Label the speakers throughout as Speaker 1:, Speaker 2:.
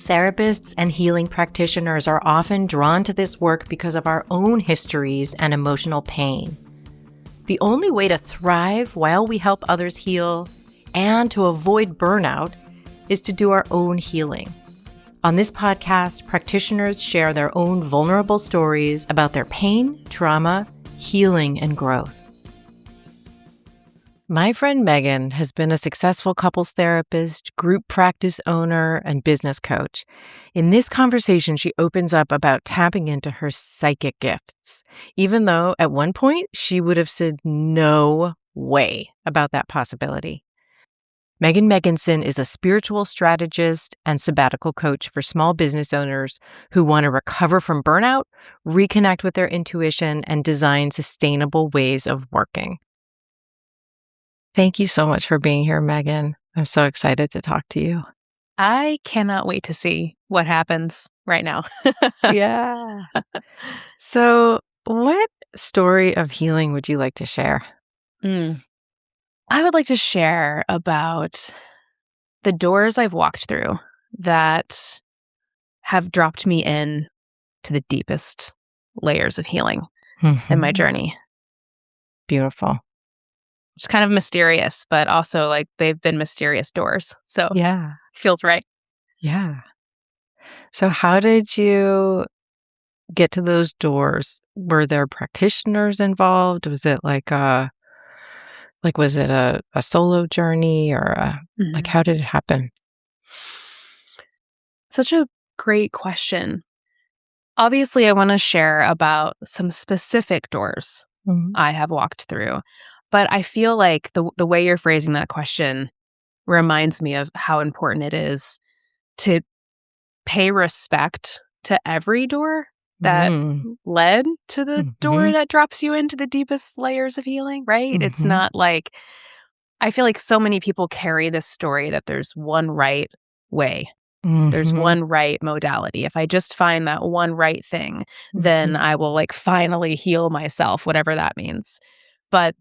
Speaker 1: Therapists and healing practitioners are often drawn to this work because of our own histories and emotional pain. The only way to thrive while we help others heal and to avoid burnout is to do our own healing. On this podcast, practitioners share their own vulnerable stories about their pain, trauma, healing, and growth. My friend Megan has been a successful couples therapist, group practice owner, and business coach. In this conversation, she opens up about tapping into her psychic gifts, even though at one point she would have said no way about that possibility. Maegan Megginson is a spiritual strategist and sabbatical coach for small business owners who want to recover from burnout, reconnect with their intuition, and design sustainable ways of working. Thank you so much for being here, Megan. I'm so excited to talk to you.
Speaker 2: I cannot wait to see what happens right now.
Speaker 1: Yeah. So, what story of healing would you like to share?
Speaker 2: I would like to share about the doors I've walked through that have dropped me in to the deepest layers of healing in my journey.
Speaker 1: Beautiful.
Speaker 2: It's kind of mysterious, but also like they've been mysterious doors. So
Speaker 1: Yeah.
Speaker 2: feels right.
Speaker 1: Yeah. So how did you get to those doors? Were there practitioners involved? Was it was it a solo journey or how did it happen?
Speaker 2: Such a great question. Obviously, I want to share about some specific doors I have walked through. But I feel like the way you're phrasing that question reminds me of how important it is to pay respect to every door that led to the door that drops you into the deepest layers of healing, right? It's not like, I feel like so many people carry this story that there's one right way. There's one right modality. If I just find that one right thing, then I will finally heal myself, whatever that means. But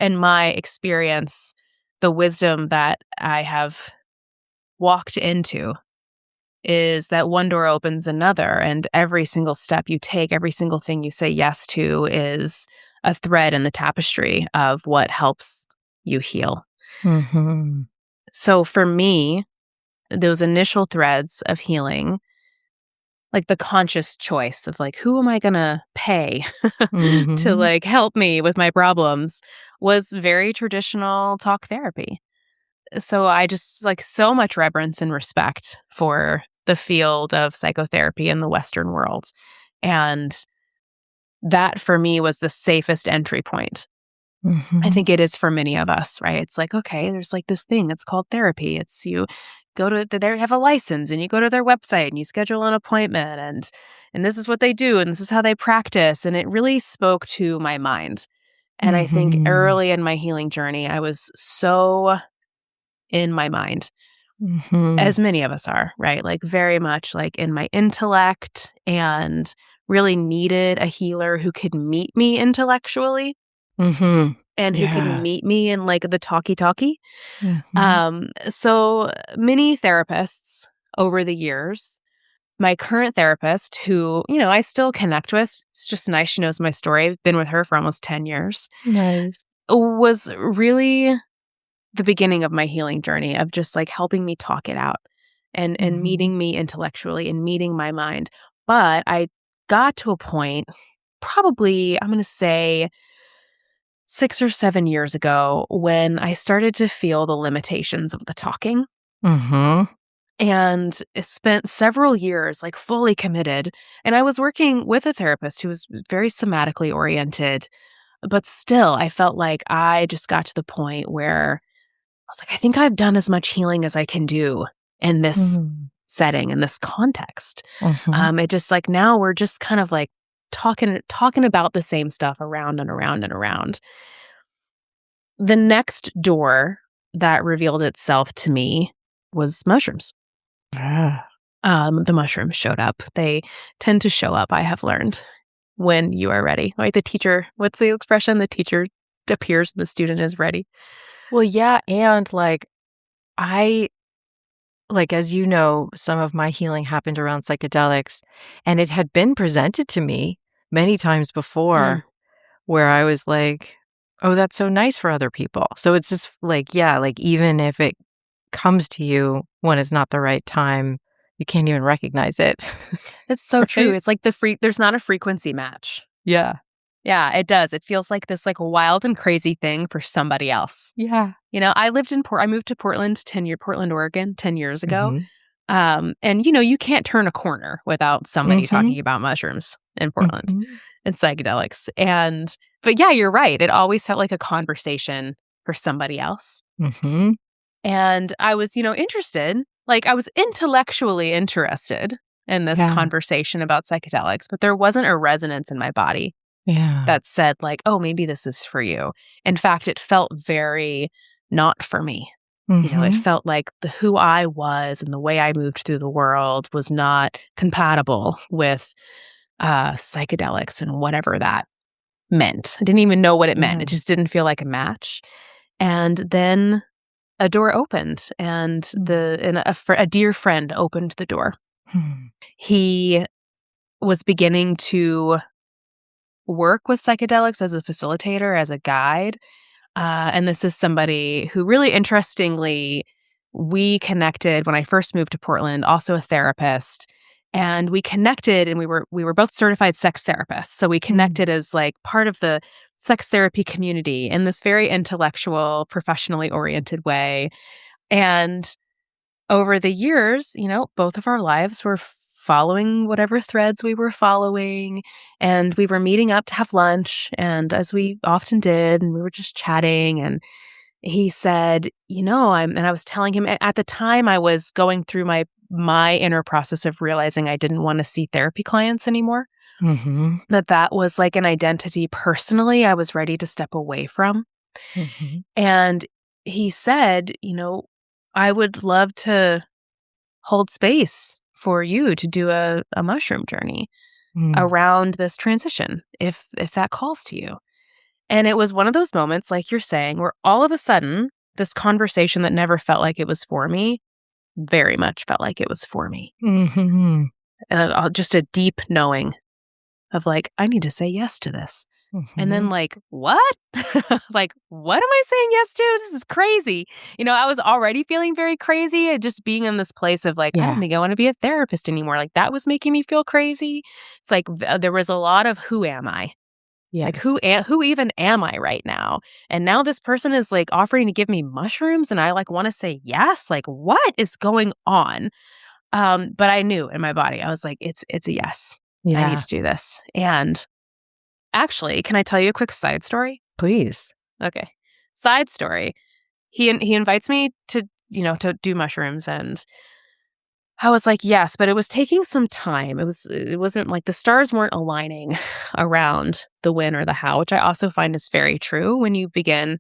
Speaker 2: in my experience, the wisdom that I have walked into is that one door opens another, and every single step you take, every single thing you say yes to is a thread in the tapestry of what helps you heal. So for me, those initial threads of healing, like the conscious choice of who am I going to pay to help me with my problems, was very traditional talk therapy. So I just so much reverence and respect for the field of psychotherapy in the Western world. And that for me was the safest entry point. I think it is for many of us, right? It's okay, there's this thing, it's called therapy. It's you go to, they have a license and you go to their website and you schedule an appointment and this is what they do and this is how they practice. And it really spoke to my mind. And I think early in my healing journey, I was so in my mind, as many of us are, right? Very much in my intellect, and really needed a healer who could meet me intellectually. And who could meet me in the talkie. So many therapists over the years, my current therapist, who, I still connect with, it's just nice, she knows my story. I've been with her for almost 10 years.
Speaker 1: Nice.
Speaker 2: Was really the beginning of my healing journey of just helping me talk it out and meeting me intellectually and meeting my mind. But I got to a point, probably, I'm going to say 6 or 7 years ago, when I started to feel the limitations of the talking. And spent several years fully committed. And I was working with a therapist who was very somatically oriented. But still, I felt like I just got to the point where I was I think I've done as much healing as I can do in this setting, in this context. It just now we're just kind of talking about the same stuff around and around and around. The next door that revealed itself to me was mushrooms. The mushrooms showed up. They tend to show up, I have learned, when you are ready. The teacher, what's the expression? The teacher appears when the student is ready.
Speaker 1: Well, yeah. And I like, as you know, some of my healing happened around psychedelics, and it had been presented to me many times before where I was like, "Oh, that's so nice for other people." So it's just like, yeah, like, even if it comes to you when it's not the right time, you can't even recognize it.
Speaker 2: It's so true.
Speaker 1: Right?
Speaker 2: It's like there's not a frequency match.
Speaker 1: Yeah.
Speaker 2: Yeah, it does. It feels like this like wild and crazy thing for somebody else.
Speaker 1: Yeah.
Speaker 2: I moved to Portland, Oregon 10 years ago.
Speaker 1: Mhm.
Speaker 2: And you can't turn a corner without somebody
Speaker 1: Mhm.
Speaker 2: talking about mushrooms in Portland
Speaker 1: Mhm.
Speaker 2: and psychedelics. But yeah, you're right. It always felt like a conversation for somebody else.
Speaker 1: Mhm.
Speaker 2: And I was, interested, like I was intellectually interested in this
Speaker 1: Yeah.
Speaker 2: conversation about psychedelics, but there wasn't a resonance in my body
Speaker 1: Yeah.
Speaker 2: that said like, "Oh, maybe this is for you." In fact, it felt very not for me. It
Speaker 1: Mhm.
Speaker 2: felt like the who I was and the way I moved through the world was not compatible with psychedelics and whatever that meant. I didn't even know what it meant.
Speaker 1: Yeah.
Speaker 2: It just didn't feel like a match. And then a door opened, and
Speaker 1: Mm.
Speaker 2: a dear friend opened the door.
Speaker 1: Hmm.
Speaker 2: He was beginning to work with psychedelics as a facilitator, as a guide. And this is somebody who really interestingly, we connected when I first moved to Portland, also a therapist. And we connected and we were both certified sex therapists. So we
Speaker 1: Mm.
Speaker 2: connected as like part of the sex therapy community in this very intellectual, professionally oriented way. And over the years, both of our lives were following whatever threads we were following, and we were meeting up to have lunch, and as we often did, and we were just chatting, and he said, and I was telling him at the time I was going through my inner process of realizing I didn't want to see therapy clients anymore,
Speaker 1: Mhm.
Speaker 2: that was like an identity personally I was ready to step away from.
Speaker 1: Mhm.
Speaker 2: And he said, I would love to hold space for you to do a mushroom journey
Speaker 1: Mm.
Speaker 2: around this transition if that calls to you. And it was one of those moments like you're saying where all of a sudden this conversation that never felt like it was for me very much felt like it was for me.
Speaker 1: Mhm.
Speaker 2: Just a deep knowing of like I need to say yes to this. And then
Speaker 1: Mhm.
Speaker 2: like, "What?" Like, "What am I saying yes to? This is crazy." I was already feeling very crazy, just being in this place of like, "I don't
Speaker 1: Yeah.
Speaker 2: think I wanna be a therapist anymore." Like, that was making me feel crazy. It's like, there was a lot of, "Who am I?" Like,
Speaker 1: Yes.
Speaker 2: who even am I right now? And now this person is, like, offering to give me mushrooms, and I, like, wanna say yes? Like, what is going on? But I knew in my body, I was like, "It's a yes. I need
Speaker 1: Yeah.
Speaker 2: to do this." And actually, can I tell you a quick side story?
Speaker 1: Please.
Speaker 2: Okay. Side story. He invites me to do mushrooms, and I was like, "Yes," but it was taking some time. It wasn't like the stars weren't aligning around the when or the how, which I also find is very true when you begin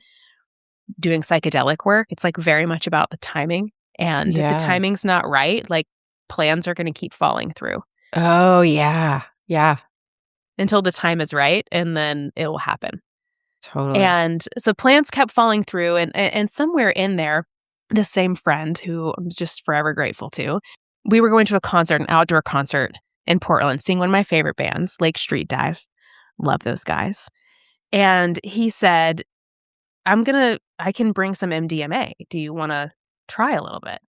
Speaker 2: doing psychedelic work. It's like very much about the timing. And if the
Speaker 1: Yeah.
Speaker 2: timing's not right, like plans are going to keep falling through
Speaker 1: Oh, yeah. Yeah.
Speaker 2: until the time is right, and then it will happen.
Speaker 1: Totally.
Speaker 2: And so plans kept falling through, and somewhere in there, the same friend who I'm just forever grateful to, we were going to a concert, an outdoor concert in Portland, seeing one of my favorite bands, Lake Street Dive. Love those guys. And he said, I can bring some MDMA. Do you want to try a little bit?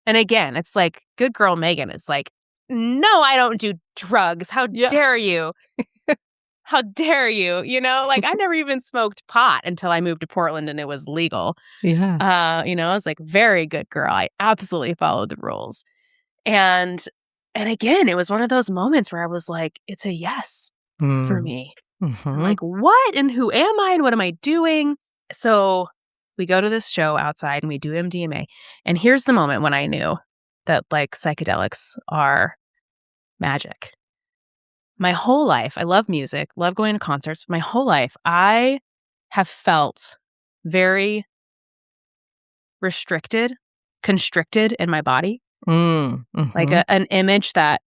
Speaker 2: And again, it's like, good girl Megan is like, no, I don't do drugs. How
Speaker 1: Yeah.
Speaker 2: dare you? How dare you? Like I never even smoked pot until I moved to Portland and it was legal.
Speaker 1: Yeah.
Speaker 2: I was like, very good girl. I absolutely followed the rules. And and again, it was one of those moments where I was like, it's a yes for
Speaker 1: Mm.
Speaker 2: me. I'm
Speaker 1: Mhm.
Speaker 2: like, what? And who am I? And what am I doing? So we go to this show outside and we do MDMA. And here's the moment when I knew that like psychedelics are magic. My whole life, I love music, love going to concerts. But my whole life, I have felt very restricted, constricted in my body.
Speaker 1: Mm.
Speaker 2: Like
Speaker 1: Mhm.
Speaker 2: an image that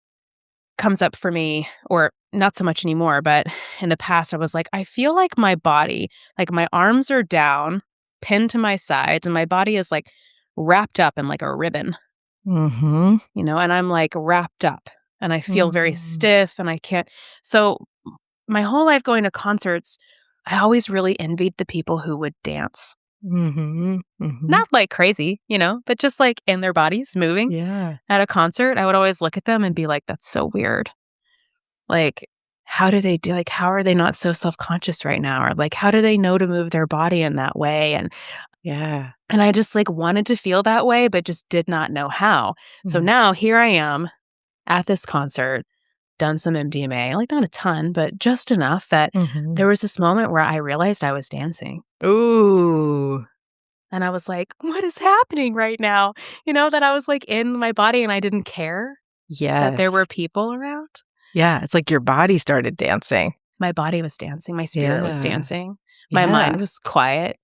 Speaker 2: comes up for me, or not so much anymore, but in the past, I was like, I feel like my body, like my arms are down, pinned to my sides, and my body is like wrapped up in like a ribbon.
Speaker 1: Mhm.
Speaker 2: and I'm like wrapped up and I feel very stiff and I can't. So my whole life going to concerts, I always really envied the people who would dance.
Speaker 1: Mhm. Mhm.
Speaker 2: Not like crazy, but just like in their bodies moving
Speaker 1: Yeah.
Speaker 2: at a concert. I would always look at them and be like, that's so weird. Like, how do they do, like, how are they not so self-conscious right now? Or like, how do they know to move their body in that way?
Speaker 1: Yeah.
Speaker 2: And I just like wanted to feel that way, but just did not know how. So
Speaker 1: Mhm.
Speaker 2: now here I am at this concert, done some MDMA, like not a ton, but just enough that
Speaker 1: Mhm.
Speaker 2: there was this moment where I realized I was dancing.
Speaker 1: Ooh.
Speaker 2: And I was like, what is happening right now? That I was like in my body and I didn't care that there
Speaker 1: Yes.
Speaker 2: were people around.
Speaker 1: Yeah, it's like your body started dancing.
Speaker 2: My body was dancing. My spirit was
Speaker 1: Yeah.
Speaker 2: dancing. My mind
Speaker 1: Yeah.
Speaker 2: was quiet.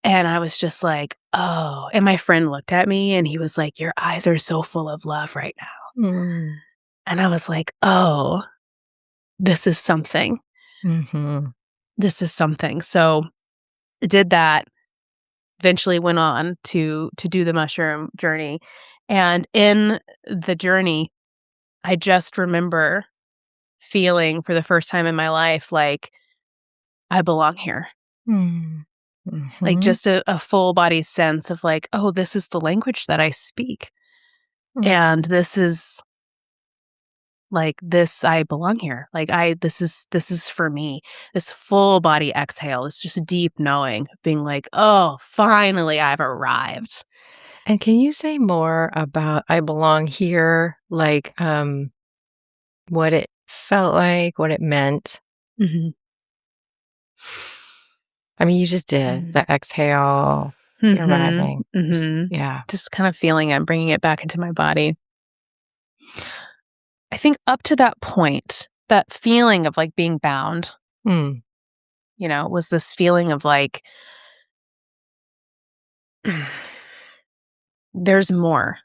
Speaker 2: And I was just like, oh. And my friend looked at me and he was like, your eyes are so full of love right now.
Speaker 1: Mm.
Speaker 2: And I was like, oh, this is something.
Speaker 1: Mhm.
Speaker 2: This is something. So did that, eventually went on to do the mushroom journey. And in the journey, I just remember feeling for the first time in my life like I belong here.
Speaker 1: Mm.
Speaker 2: Like
Speaker 1: Mhm.
Speaker 2: just a full body sense of like, oh, this is the language that I speak.
Speaker 1: Mm.
Speaker 2: And this is like this, I belong here. Like this is for me. This full body exhale. It's just deep knowing, being like, oh, finally I've arrived.
Speaker 1: And can you say more about I belong here, like, what it felt like, what it meant?
Speaker 2: Mhm.
Speaker 1: I mean, you just did
Speaker 2: Mm.
Speaker 1: the exhale, the
Speaker 2: Mhm.
Speaker 1: arriving.
Speaker 2: Mhm.
Speaker 1: Yeah.
Speaker 2: Just kind of feeling it, bringing it back into my body. I think up to that point, that feeling of like being bound,
Speaker 1: Mm.
Speaker 2: was this feeling of like, there's more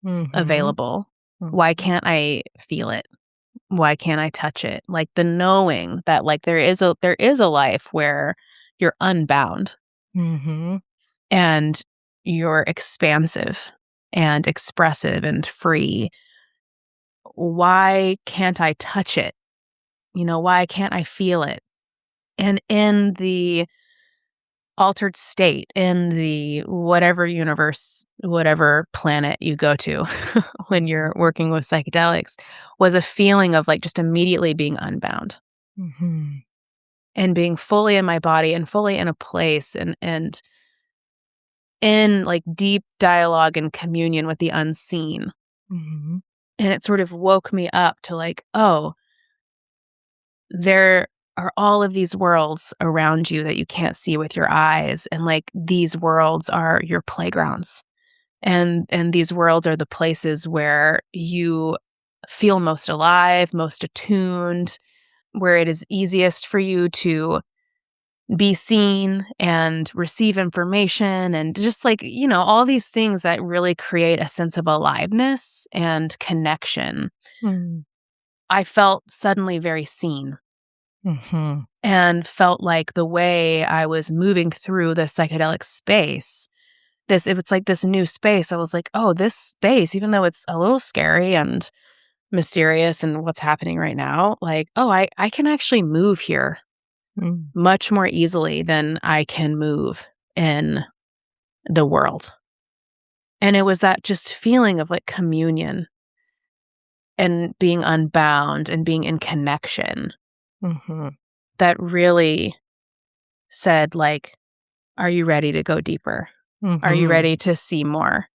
Speaker 1: Mhm.
Speaker 2: available. Why
Speaker 1: Mhm.
Speaker 2: can't I feel it? Why can't I touch it? Like the knowing that like there is a life where you're unbound
Speaker 1: Mhm.
Speaker 2: and you're expansive and expressive and free. Why can't I touch it? Why can't I feel it? And in the altered state, in the whatever universe, whatever planet you go to when you're working with psychedelics, was a feeling of like just immediately being unbound
Speaker 1: Mhm.
Speaker 2: and being fully in my body and fully in a place and in like deep dialogue and communion with the unseen.
Speaker 1: Mhm.
Speaker 2: And it sort of woke me up to like, oh, there are all of these worlds around you that you can't see with your eyes. And like these worlds are your playgrounds. And these worlds are the places where you feel most alive, most attuned, where it is easiest for you to be seen and receive information and just like, all these things that really create a sense of aliveness and connection.
Speaker 1: Mm.
Speaker 2: I felt suddenly very seen
Speaker 1: Mhm.
Speaker 2: and felt like the way I was moving through the psychedelic space, it was like this new space. I was like, oh, this space, even though it's a little scary and mysterious and what's happening right now, like, oh, I can actually move here
Speaker 1: Mm.
Speaker 2: much more easily than I can move in the world. And it was that just feeling of like communion and being unbound and being in connection
Speaker 1: Mhm.
Speaker 2: that really said, like, are you ready to go deeper? Are you
Speaker 1: Mhm.
Speaker 2: ready to see more?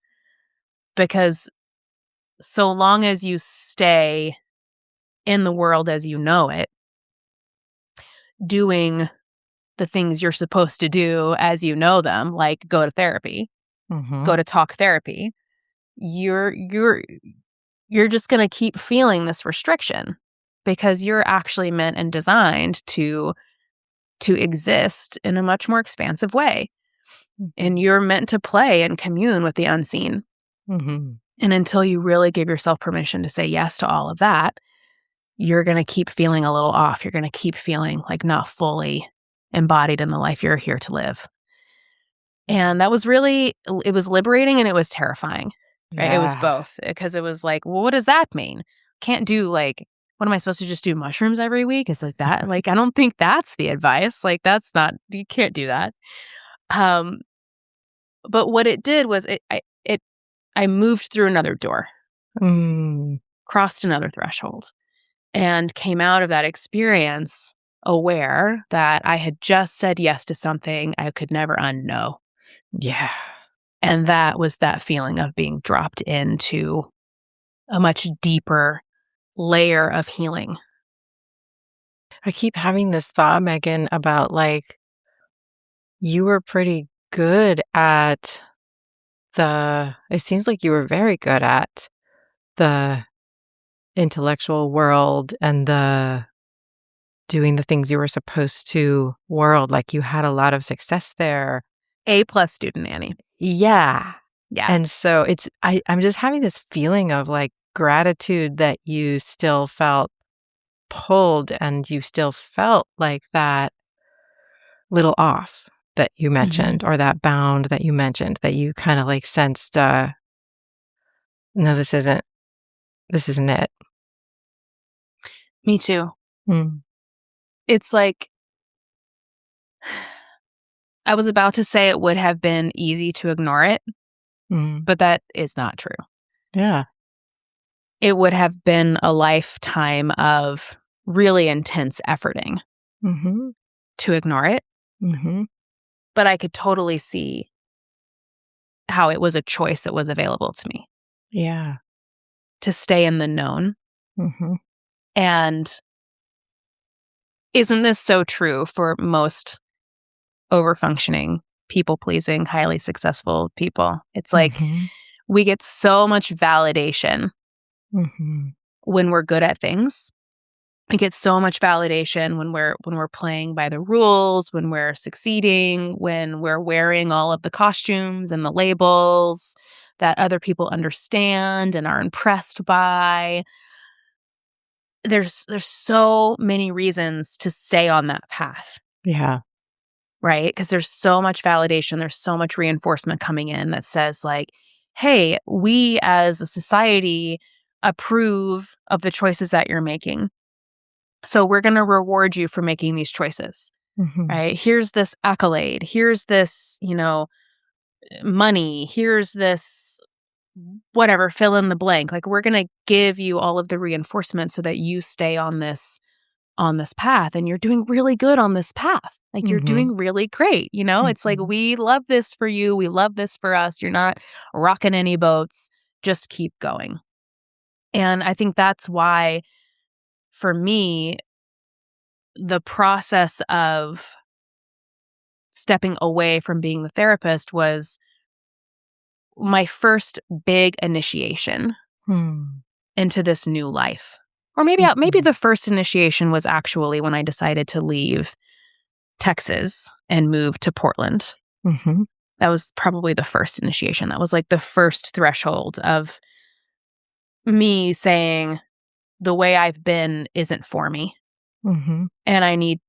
Speaker 2: Because so long as you stay in the world as you know it, doing the things you're supposed to do as you know them, like go to therapy,
Speaker 1: Mhm.
Speaker 2: go to talk therapy, you're just going to keep feeling this restriction because you're actually meant and designed to exist in a much more expansive way.
Speaker 1: Mhm.
Speaker 2: And you're meant to play and commune with the unseen.
Speaker 1: Mhm.
Speaker 2: And until you really give yourself permission to say yes to all of that, you're going to keep feeling a little off. You're going to keep feeling like not fully embodied in the life you're here to live. And that was really, it was liberating and it was terrifying right? It was
Speaker 1: Yeah.
Speaker 2: both because it was like, well, what does that mean? Can't do like, what am I supposed to just do mushrooms every week? Is like that? Like, I don't think that's the advice. Like, that's not, you can't do that. Um, but what it did was I moved through another door,
Speaker 1: Mm.
Speaker 2: crossed another threshold, and came out of that experience aware that I had just said yes to something I could never unknow.
Speaker 1: Yeah.
Speaker 2: And that was that feeling of being dropped into a much deeper layer of healing.
Speaker 1: I keep having this thought, Megan, about like you were pretty good at it seems like you were very good at the intellectual world and the doing the things you were supposed to world. Like you had a lot of success there.
Speaker 2: A+ student, Annie.
Speaker 1: Yeah.
Speaker 2: Yeah.
Speaker 1: And so I'm just having this feeling of like gratitude that you still felt pulled and you still felt like that little off that you mentioned or that bound that you mentioned that you kind of like sensed, no, this isn't it.
Speaker 2: Me too.
Speaker 1: Mm,
Speaker 2: It's like I was about to say it would have been easy to ignore it,
Speaker 1: mm,
Speaker 2: but that is not true.
Speaker 1: yeah.
Speaker 2: It would have been a lifetime of really intense efforting
Speaker 1: Mhm.
Speaker 2: to ignore it,
Speaker 1: Mhm.
Speaker 2: but I could totally see how it was a choice that was available to me
Speaker 1: Yeah.
Speaker 2: to stay in the known.
Speaker 1: Mhm.
Speaker 2: And isn't this so true for most overfunctioning, people-pleasing, highly successful people? It's like
Speaker 1: Mhm.
Speaker 2: we get so much validation
Speaker 1: Mhm.
Speaker 2: when we're good at things. We get so much validation when we're playing by the rules, when we're succeeding, when we're wearing all of the costumes and the labels that other people understand and are impressed by. There's so many reasons to stay on that path,
Speaker 1: Yeah.
Speaker 2: right? Because there's so much validation, there's so much reinforcement coming in that says like, "Hey, we as a society approve of the choices that you're making. So we're going to reward you for making these choices."
Speaker 1: Mhm.
Speaker 2: Right? Here's this accolade. Here's this, money. Here's this whatever, fill in the blank. Like we're going to give you all of the reinforcement so that you stay on this path and you're doing really good on this path. Like you're
Speaker 1: Mhm.
Speaker 2: doing really great, you know? It's like
Speaker 1: Mhm.
Speaker 2: we love this for you. We love this for us. You're not rocking any boats. Just keep going. And I think that's why for me the process of stepping away from being the therapist was my first big initiation
Speaker 1: Hmm.
Speaker 2: into this new life. Or maybe
Speaker 1: Mhm.
Speaker 2: the first initiation was actually when I decided to leave Texas and move to Portland.
Speaker 1: Mhm.
Speaker 2: That was probably the first initiation. That was like the first threshold of me saying the way I've been isn't for me
Speaker 1: Mhm.
Speaker 2: and I need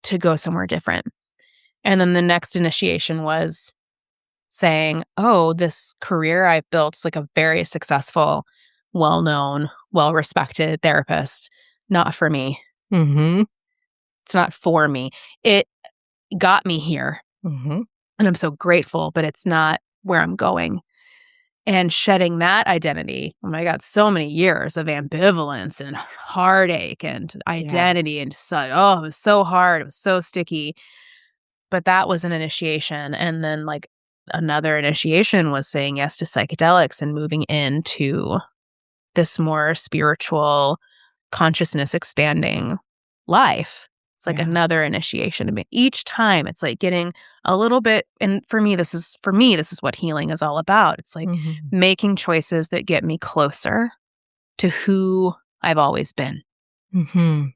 Speaker 2: to go somewhere different. And then the next initiation was saying, "Oh, this career I've built is like a very successful, well-known, well-respected therapist. Not for me.
Speaker 1: Mhm.
Speaker 2: It's not for me. It got me here,
Speaker 1: Mhm.
Speaker 2: and I'm so grateful, but it's not where I'm going." And shedding that identity, oh my god, so many years of ambivalence and heartache and
Speaker 1: Yeah.
Speaker 2: identity and it was so hard, it was so sticky. But that was an initiation, and then, like, another initiation was saying yes to psychedelics and moving into this more spiritual, consciousness expanding life. It's like
Speaker 1: Yeah.
Speaker 2: another initiation. I mean, each time it's like getting a little bit, and for me, this is what healing is all about. It's like
Speaker 1: Mhm.
Speaker 2: making choices that get me closer to who I've always been.
Speaker 1: Mhm.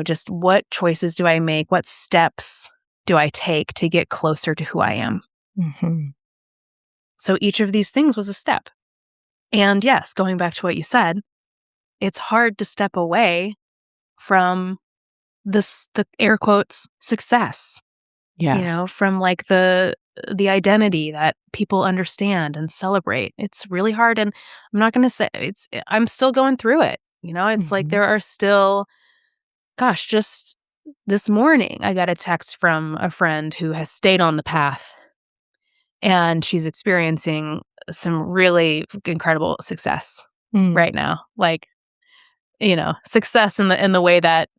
Speaker 2: Just what choices do I make? What steps do I take to get closer to who I am?
Speaker 1: Mhm.
Speaker 2: So each of these things was a step. And yes, going back to what you said, it's hard to step away from the air quotes success,
Speaker 1: Yeah.
Speaker 2: from like the the identity that people understand and celebrate. It's really hard, and I'm not going to say I'm still going through it. It's like there are still, gosh, just this morning I got a text from a friend who has stayed on the path, and she's experiencing some really incredible success right now. Like, success in the way that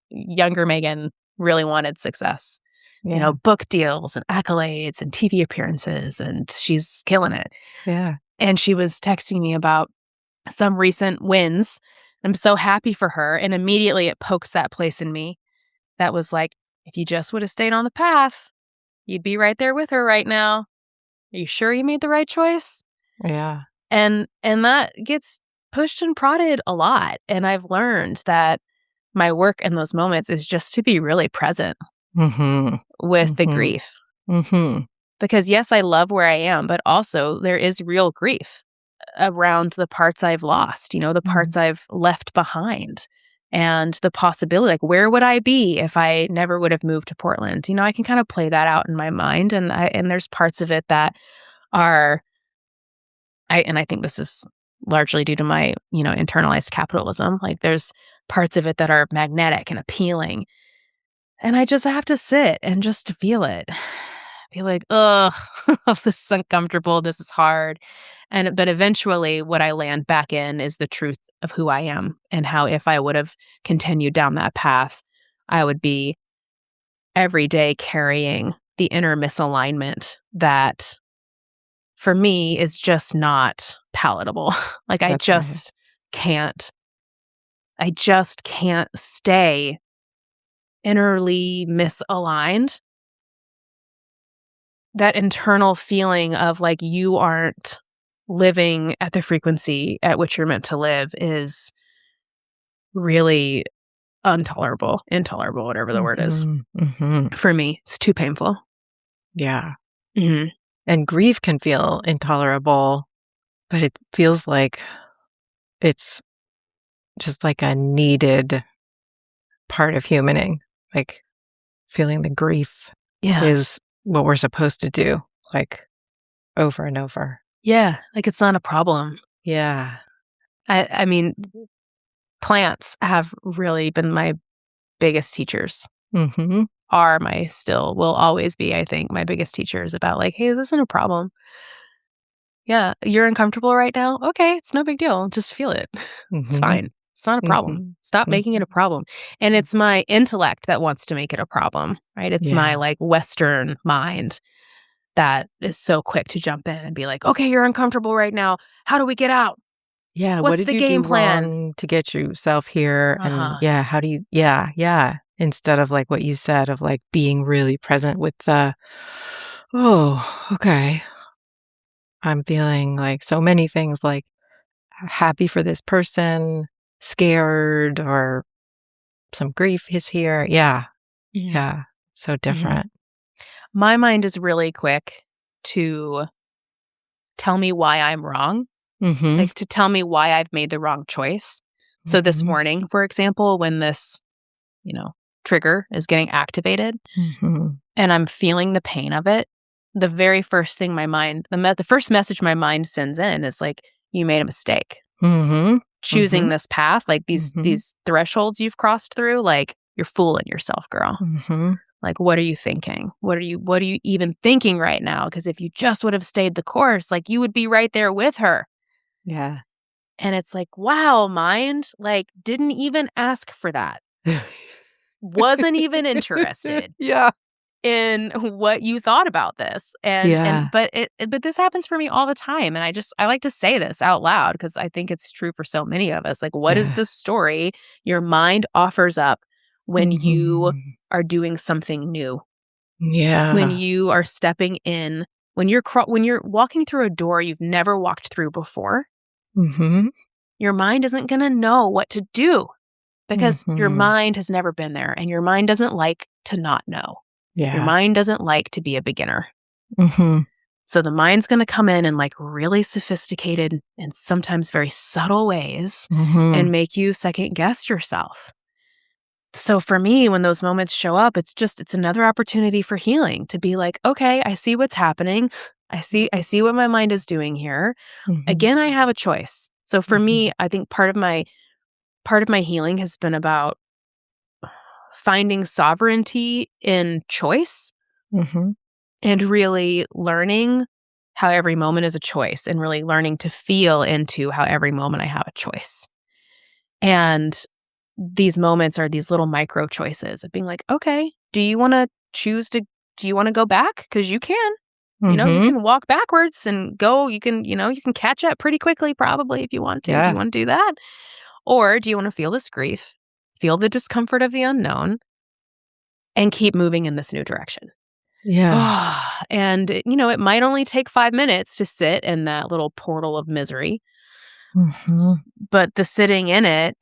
Speaker 2: younger Maegan really wanted success.
Speaker 1: Yeah.
Speaker 2: Book deals and accolades and TV appearances, and she's killing it.
Speaker 1: Yeah.
Speaker 2: And she was texting me about some recent wins. I'm so happy for her. And immediately it pokes that place in me that was like, if you just would have stayed on the path, you'd be right there with her right now. Are you sure you made the right choice?
Speaker 1: Yeah.
Speaker 2: And that gets pushed and prodded a lot. And I've learned that my work in those moments is just to be really present with the grief. Because yes, I love where I am, but also there is real grief around the parts I've lost, the parts I've left behind, and the possibility, like, where would I be if I never would have moved to Portland? I can kind of play that out in my mind, and there's parts of it that are, I think this is largely due to my, internalized capitalism. Like, there's parts of it that are magnetic and appealing, and I just have to sit and just feel it. Be like, ugh, this is uncomfortable. This is hard. But eventually what I land back in is the truth of who I am, and how if I would have continued down that path, I would be every day carrying the inner misalignment that for me is just not palatable. Like, I just can't stay innerly misaligned. That internal feeling of like you aren't living at the frequency at which you're meant to live is really intolerable, whatever the word is. For me, it's too painful.
Speaker 1: Yeah. And grief can feel intolerable, but it feels like it's just like a needed part of humaning. Like, feeling the grief is what we're supposed to do, like, over and over.
Speaker 2: Yeah, like it's not a problem.
Speaker 1: Yeah.
Speaker 2: I mean, plants have really been my biggest teachers. Will always be, I think, my biggest teachers about like, hey, this isn't a problem. Yeah, you're uncomfortable right now? Okay, it's no big deal. Just feel it. It's fine. It's not a problem. Stop making it a problem. And it's my intellect that wants to make it a problem, right? It's my like Western mind that is so quick to jump in and be like, okay, you're uncomfortable right now. How do we get out?
Speaker 1: Yeah.
Speaker 2: What's
Speaker 1: What did
Speaker 2: the
Speaker 1: you
Speaker 2: game
Speaker 1: do
Speaker 2: plan?
Speaker 1: wrong to get yourself here? And how do you, instead of like what you said of like being really present with the, oh, okay, I'm feeling like so many things, like happy for this person, scared, or some grief is here. Yeah. Yeah. So different.
Speaker 2: My mind is really quick to tell me why I'm wrong, like to tell me why I've made the wrong choice. So this morning, for example, when this, trigger is getting activated and I'm feeling the pain of it, the very first thing the first message my mind sends in is like, you made a mistake. Choosing this path, like these thresholds you've crossed through, like, you're fooling yourself, girl. Like, what are you thinking? What are you even thinking right now? Because if you just would have stayed the course, like, you would be right there with her.
Speaker 1: Yeah.
Speaker 2: And it's like, wow, mind, like, didn't even ask for that. Wasn't even interested. In what you thought about this. But this happens for me all the time. And I like to say this out loud because I think it's true for so many of us. Like, what is the story your mind offers up when you are doing something new?
Speaker 1: Yeah.
Speaker 2: When you are stepping in, when you're walking through a door you've never walked through before, your mind isn't going to know what to do because your mind has never been there, and your mind doesn't like to not know.
Speaker 1: Yeah.
Speaker 2: Your mind doesn't like to be a beginner. So the mind's going to come in like really sophisticated and sometimes very subtle ways and make you second guess yourself. So for me, when those moments show up, it's another opportunity for healing, to be like, okay, I see what's happening. I see what my mind is doing here. Again, I have a choice. So for me, I think part of my healing has been about finding sovereignty in choice and really learning how every moment is a choice, and really learning to feel into how every moment I have a choice. And these moments are these little micro choices of being like, okay, do you want to go back? Because you can. You can walk backwards and go. You can catch up pretty quickly, probably, if you want to.
Speaker 1: Yeah.
Speaker 2: Do you want to do that? Or do you want to feel this grief, feel the discomfort of the unknown, and keep moving in this new direction?
Speaker 1: Yeah.
Speaker 2: And, it might only take 5 minutes to sit in that little portal of misery. But the sitting in it,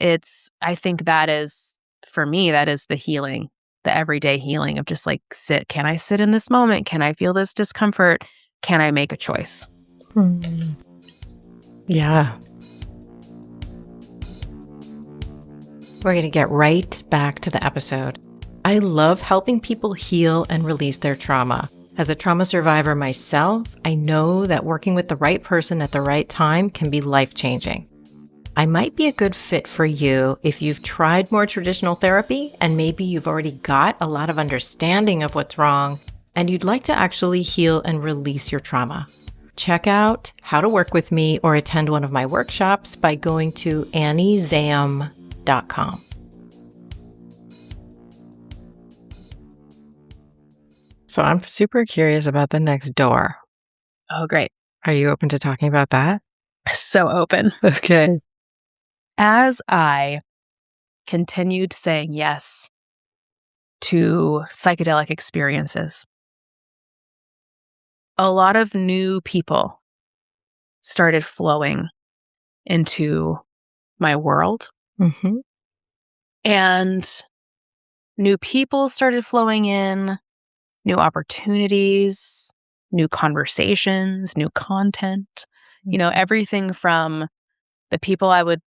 Speaker 2: I think that is, for me, that is the healing, the everyday healing of just like, can I sit in this moment? Can I feel this discomfort? Can I make a choice?
Speaker 1: Yeah. We're going to get right back to the episode. I love helping people heal and release their trauma. As a trauma survivor myself, I know that working with the right person at the right time can be life-changing. I might be a good fit for you if you've tried more traditional therapy and maybe you've already got a lot of understanding of what's wrong and you'd like to actually heal and release your trauma. Check out how to work with me or attend one of my workshops by going to anniezam.com. So I'm super curious about the next door.
Speaker 2: Oh, great.
Speaker 1: Are you open to talking about that?
Speaker 2: So open.
Speaker 1: Okay.
Speaker 2: As I continued saying yes to psychedelic experiences, a lot of new people started flowing into my world. And new people started flowing in, new opportunities, new conversations, new content. Everything from the people I would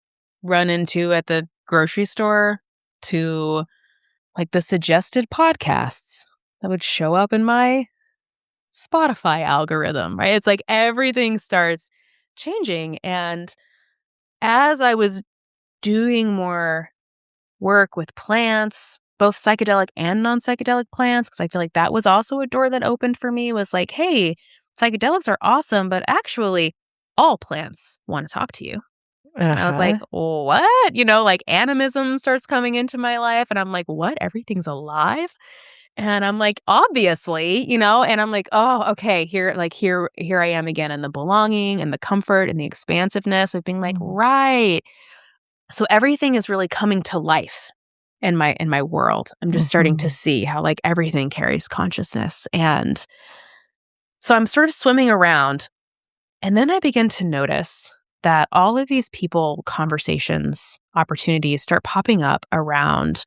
Speaker 2: run into at the grocery store to like the suggested podcasts that would show up in my Spotify algorithm, right? It's like everything starts changing. And as I was doing more work with plants, both psychedelic and non-psychedelic plants, because I feel like that was also a door that opened for me, was like, hey, psychedelics are awesome, but actually all plants want to talk to you. And I was like, what? Like animism starts coming into my life. And I'm like, what? Everything's alive? And I'm like, obviously, and I'm like, oh, okay, here I am again in the belonging and the comfort and the expansiveness of being like, right. So everything is really coming to life in my world. I'm just starting to see how like everything carries consciousness. And so I'm sort of swimming around. And then I begin to notice that all of these people, conversations, opportunities start popping up around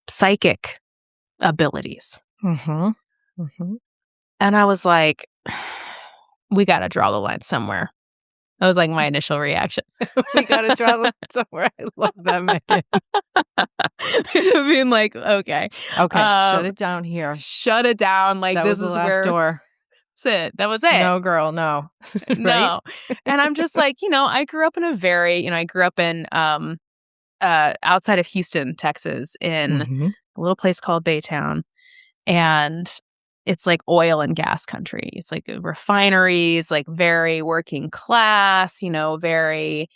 Speaker 2: psychic abilities. And I was like, we got to draw the line somewhere. That was like my initial reaction.
Speaker 1: We got to draw the line somewhere. I love that, Megan.
Speaker 2: Being like, okay.
Speaker 1: Shut it down here.
Speaker 2: Shut it down. Like,
Speaker 1: that
Speaker 2: this
Speaker 1: was the
Speaker 2: is
Speaker 1: last
Speaker 2: where
Speaker 1: door.
Speaker 2: That's it. That was it.
Speaker 1: No, girl, no. Right?
Speaker 2: No. And I'm just like, I grew up in outside of Houston, Texas, in a little place called Baytown. And it's like oil and gas country. It's like refineries, like very working class, very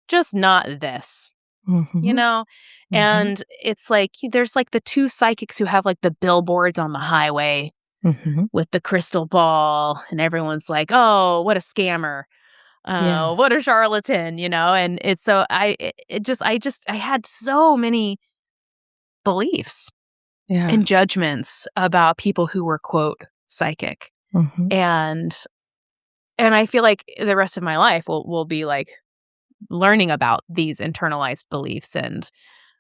Speaker 2: just not this, And it's like there's like the two psychics who have like the billboards on the highway with the crystal ball, and everyone's like, oh, what a scammer. What a charlatan, And it's so I had so many beliefs and judgments about people who were, quote, psychic. And I feel like the rest of my life will be like learning about these internalized beliefs and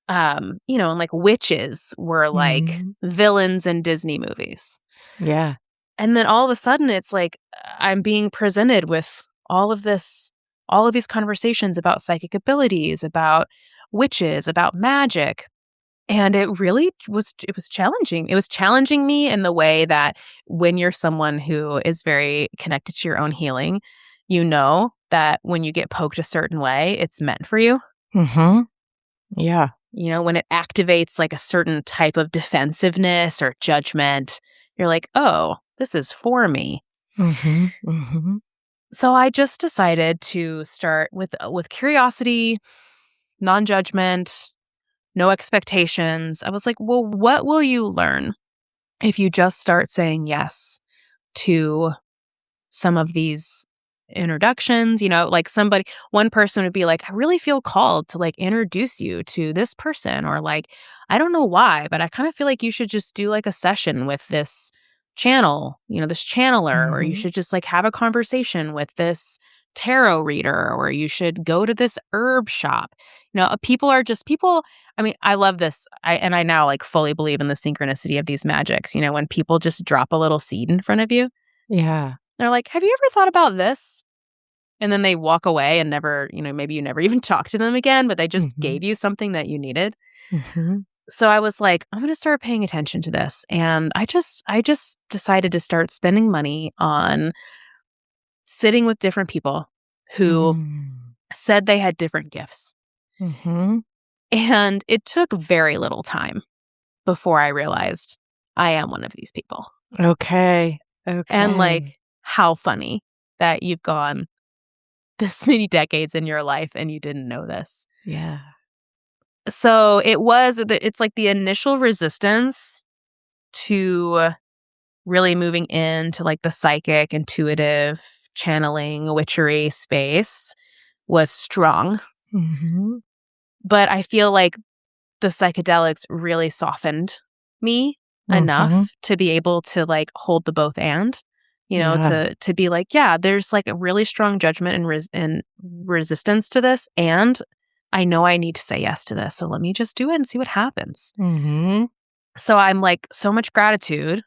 Speaker 2: and like witches were like villains in Disney movies.
Speaker 1: Yeah.
Speaker 2: And then all of a sudden it's like I'm being presented with all of these conversations about psychic abilities, about witches, about magic. And it really was challenging. It was challenging me in the way that when you're someone who is very connected to your own healing, you know that when you get poked a certain way, it's meant for you.
Speaker 1: Mm-hmm. Yeah.
Speaker 2: You know, when it activates like a certain type of defensiveness or judgment, you're like, "Oh, this is for me."
Speaker 1: Mm-hmm. Mm-hmm.
Speaker 2: So I just decided to start with curiosity, non-judgment, no expectations. I was like, "Well, what will you learn if you just start saying yes to some of these introductions?" Like one person would be like, "I really feel called to like introduce you to this person," or like, "I don't know why, but I kind of feel like you should just do like a session with this channel, this channeler, or you
Speaker 1: Mm-hmm.
Speaker 2: should just like have a conversation with this tarot reader, or you should go to this herb shop." People are just people. I mean, I love this. I now like fully believe in the synchronicity of these magics. When people just drop a little seed in front of you,
Speaker 1: Yeah.
Speaker 2: they're like, "Have you ever thought about this?" And then they walk away and never, maybe you never even talk to them again, but they just
Speaker 1: Mm-hmm.
Speaker 2: gave you something that you needed.
Speaker 1: Mm-hmm.
Speaker 2: So I was like, I'm going to start paying attention to this. And I just decided to start spending money on sitting with different people who said they had different gifts.
Speaker 1: Mm-hmm.
Speaker 2: And it took very little time before I realized I am one of these people.
Speaker 1: Okay.
Speaker 2: And like,
Speaker 1: Okay.
Speaker 2: how funny that you've gone this many decades in your life and you didn't know this.
Speaker 1: Yeah.
Speaker 2: So it's like the initial resistance to really moving into like the psychic, intuitive, channeling, witchery space was strong.
Speaker 1: Mm-hmm.
Speaker 2: But I feel like the psychedelics really softened me
Speaker 1: Mm-hmm.
Speaker 2: enough to be able to like hold the both and,
Speaker 1: Yeah.
Speaker 2: to be like, yeah, there's like a really strong judgment and resistance to this, and I know I need to say yes to this. So let me just do it and see what happens.
Speaker 1: Mm-hmm.
Speaker 2: So I'm like so much gratitude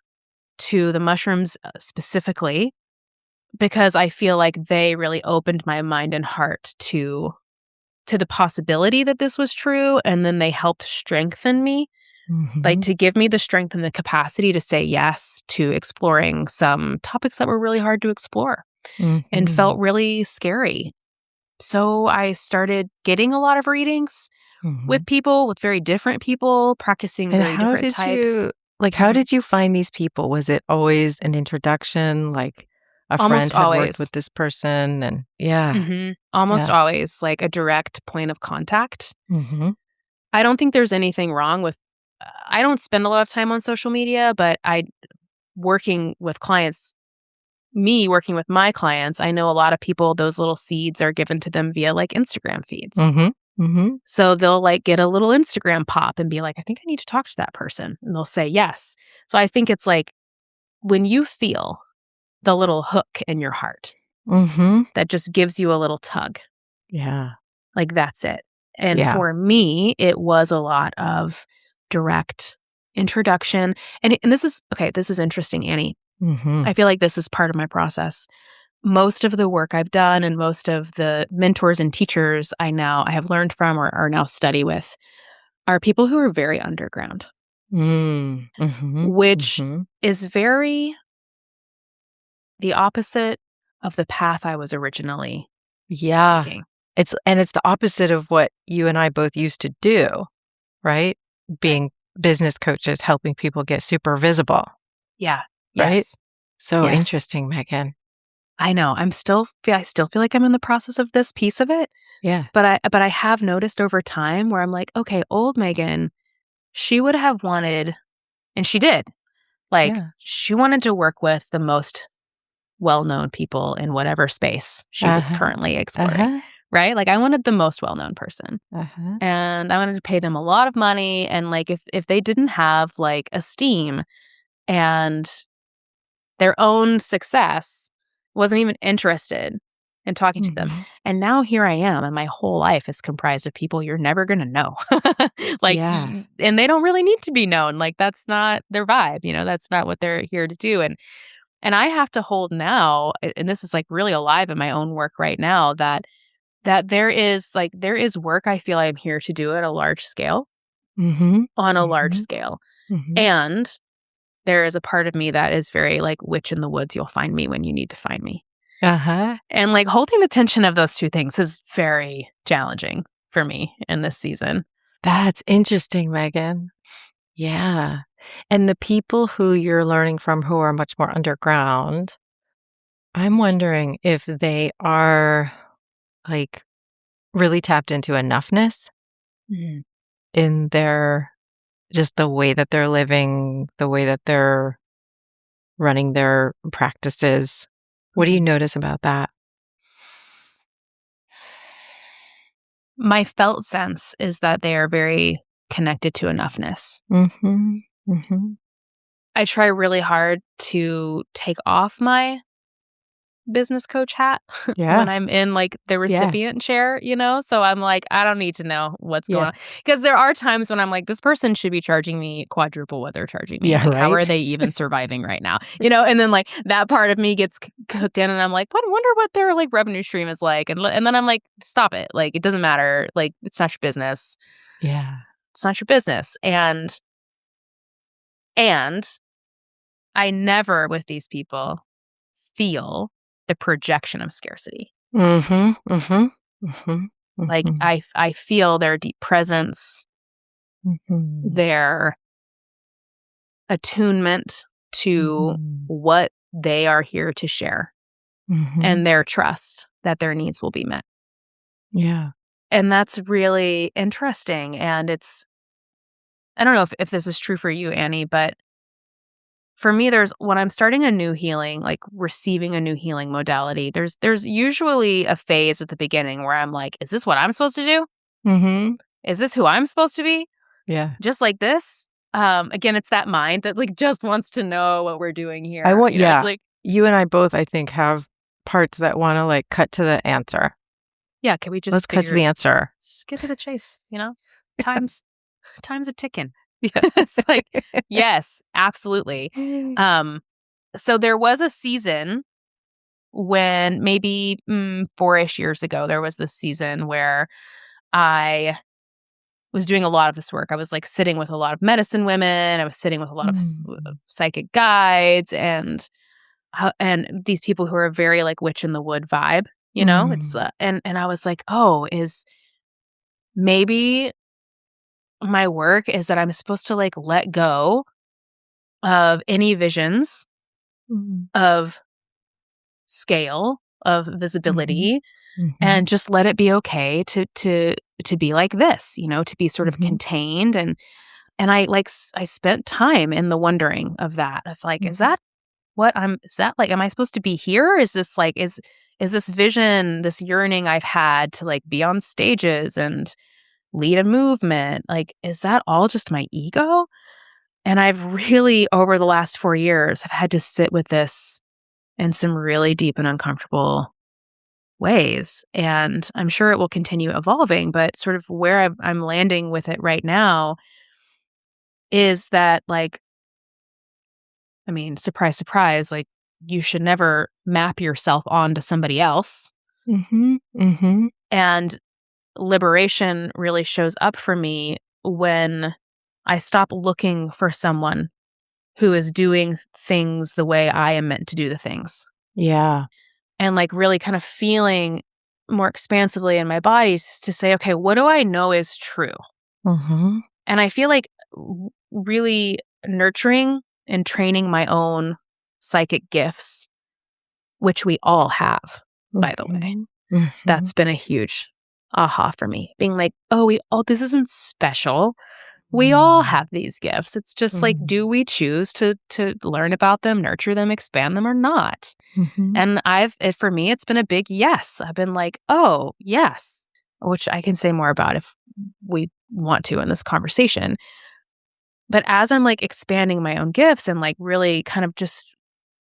Speaker 2: to the mushrooms specifically, because I feel like they really opened my mind and heart to the possibility that this was true, and then they helped strengthen me, like
Speaker 1: Mm-hmm.
Speaker 2: to give me the strength and the capacity to say yes to exploring some topics that were really hard to explore and
Speaker 1: Mm-hmm.
Speaker 2: felt really scary. So I started getting a lot of readings
Speaker 1: Mm-hmm.
Speaker 2: with people, with very different people, practicing
Speaker 1: And
Speaker 2: very different types.
Speaker 1: how
Speaker 2: Mhm.
Speaker 1: did you find these people? Was it always an introduction, like a friend
Speaker 2: Almost
Speaker 1: had worked with
Speaker 2: always.
Speaker 1: this person and yeah,
Speaker 2: Almost
Speaker 1: yeah.
Speaker 2: always, like a direct point of contact.
Speaker 1: Mhm.
Speaker 2: I don't think there's anything wrong with I don't spend a lot of time on social media, but working with clients working with my clients, I know a lot of people, those little seeds are given to them via like Instagram feeds.
Speaker 1: Mhm. Mhm.
Speaker 2: So they'll like get a little Instagram pop and be like, "I think I need to talk to that person." And they'll say yes. So I think it's like when you feel the little hook in your heart
Speaker 1: Mhm.
Speaker 2: that just gives you a little tug,
Speaker 1: Yeah.
Speaker 2: like that's it. And
Speaker 1: Yeah.
Speaker 2: for me, it was a lot of direct introduction. And this is okay, this is interesting, Annie.
Speaker 1: Mhm.
Speaker 2: I feel like this is part of my process. Most of the work I've done and most of the mentors and teachers I have learned from or now study with are people who are very underground,
Speaker 1: Mm. Mhm.
Speaker 2: which
Speaker 1: Mhm.
Speaker 2: is very the opposite of the path I was originally
Speaker 1: Yeah.
Speaker 2: taking.
Speaker 1: It's the opposite of what you and I both used to do, right?
Speaker 2: Right.
Speaker 1: Being business coaches, helping people get super visible,
Speaker 2: Yeah.
Speaker 1: right?
Speaker 2: Yes.
Speaker 1: So
Speaker 2: Yes.
Speaker 1: interesting, Megan.
Speaker 2: I know. I still feel like I'm in the process of this piece of it,
Speaker 1: Yeah.
Speaker 2: but I have noticed over time where I'm like, okay, old Megan, she would have wanted, and she did. Like,
Speaker 1: Yeah.
Speaker 2: she wanted to work with the most well-known people in whatever space she was
Speaker 1: Uh-huh.
Speaker 2: currently exploring,
Speaker 1: Uh-huh.
Speaker 2: right? Like, I wanted the most well-known person,
Speaker 1: Uh-huh.
Speaker 2: and I wanted to pay them a lot of money, and, like, if they didn't have, like, esteem and their own success, wasn't even interested in talking to them.
Speaker 1: Mhm.
Speaker 2: And now here I am, and my whole life is comprised of people you're never gonna know. Like,
Speaker 1: Yeah.
Speaker 2: and they don't really need to be known, like, that's not their vibe, that's not what they're here to do, and I have to hold now, and this is, like, really alive in my own work right now, that there is work I feel I'm here to do at a large scale, on a large scale. And there is a part of me that is very like witch in the woods. You'll find me when you need to find me. And like holding the tension of those two things is very challenging for me in this season.
Speaker 1: That's interesting, Megan. Yeah. And the people who you're learning from who are much more underground, I'm wondering if they are like really tapped into enoughness in their just the way that they're living, the way that they're running their practices. What do you notice about that?
Speaker 2: My felt sense is that they are very connected to enoughness. I try really hard to take off my business coach hat when I'm in like the recipient chair, you know? So I'm like, I don't need to know what's going on. Because there are times when I'm like, this person should be charging me quadruple what they're charging me. Like, how are they even surviving right now? You know? And then like that part of me gets hooked in and I'm like, I wonder what their like revenue stream is like. And then I'm like, stop it. Like, it doesn't matter. Like, it's not your business.
Speaker 1: Yeah.
Speaker 2: It's not your business. And I never with these people feel the projection of scarcity. Like I feel their deep presence, their attunement to what they are here to share, and their trust that their needs will be met.
Speaker 1: Yeah.
Speaker 2: And that's really interesting. And I don't know if this is true for you, Annie, but for me, when I'm starting a new healing, like receiving a new healing modality, there's usually a phase at the beginning where I'm like, is this what I'm supposed to do? Is this who I'm supposed to be?
Speaker 1: Yeah.
Speaker 2: Just like this? Again, it's that mind that like just wants to know what we're doing here.
Speaker 1: It's like, you and I both, I think, have parts that want to like cut to the answer.
Speaker 2: Yeah, can we just
Speaker 1: let's cut to the answer?
Speaker 2: Just get to the chase, you know? Time's a ticking. Yeah. It's like, yes, absolutely. So there was a season when maybe 4-ish years ago, there was this season where I was doing a lot of this work. I was like sitting with a lot of medicine women. I was sitting with a lot of psychic guides and these people who are very like witch in the wood vibe, you know? It's and I was like, oh, is maybe my work is that I'm supposed to like let go of any visions of scale, of visibility, and just let it be okay to be like this, you know, to be sort of contained. And I spent time in the wondering of that, of like, is that like, am I supposed to be here? Is this like, is this vision, this yearning I've had to like be on stages and lead a movement, like, is that all just my ego? And I've really, over the last 4 years, have had to sit with this in some really deep and uncomfortable ways. And I'm sure it will continue evolving, but sort of where I'm landing with it right now is that, like, I mean, surprise, surprise, like, you should never map yourself onto somebody else. And liberation really shows up for me when I stop looking for someone who is doing things the way I am meant to do the things.
Speaker 1: Yeah.
Speaker 2: And like really kind of feeling more expansively in my body to say, okay, what do I know is true? And I feel like really nurturing and training my own psychic gifts, which we all have, by the way. That's been a huge aha for me. Being like, oh, this isn't special. We all have these gifts. It's just like, do we choose to learn about them, nurture them, expand them, or not? And for me, it's been a big yes. I've been like, oh, yes, which I can say more about if we want to in this conversation. But as I'm like expanding my own gifts and like really kind of just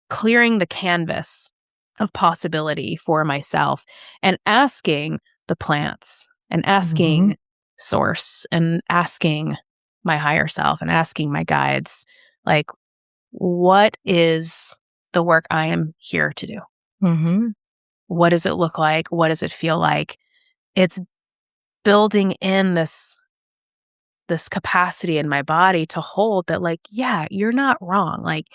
Speaker 2: clearing the canvas of possibility for myself and asking the plants and asking source and asking my higher self and asking my guides, like, what is the work I am here to do? What does it look like? What does it feel like? It's building in this this capacity in my body to hold that, like, yeah, you're not wrong. Like,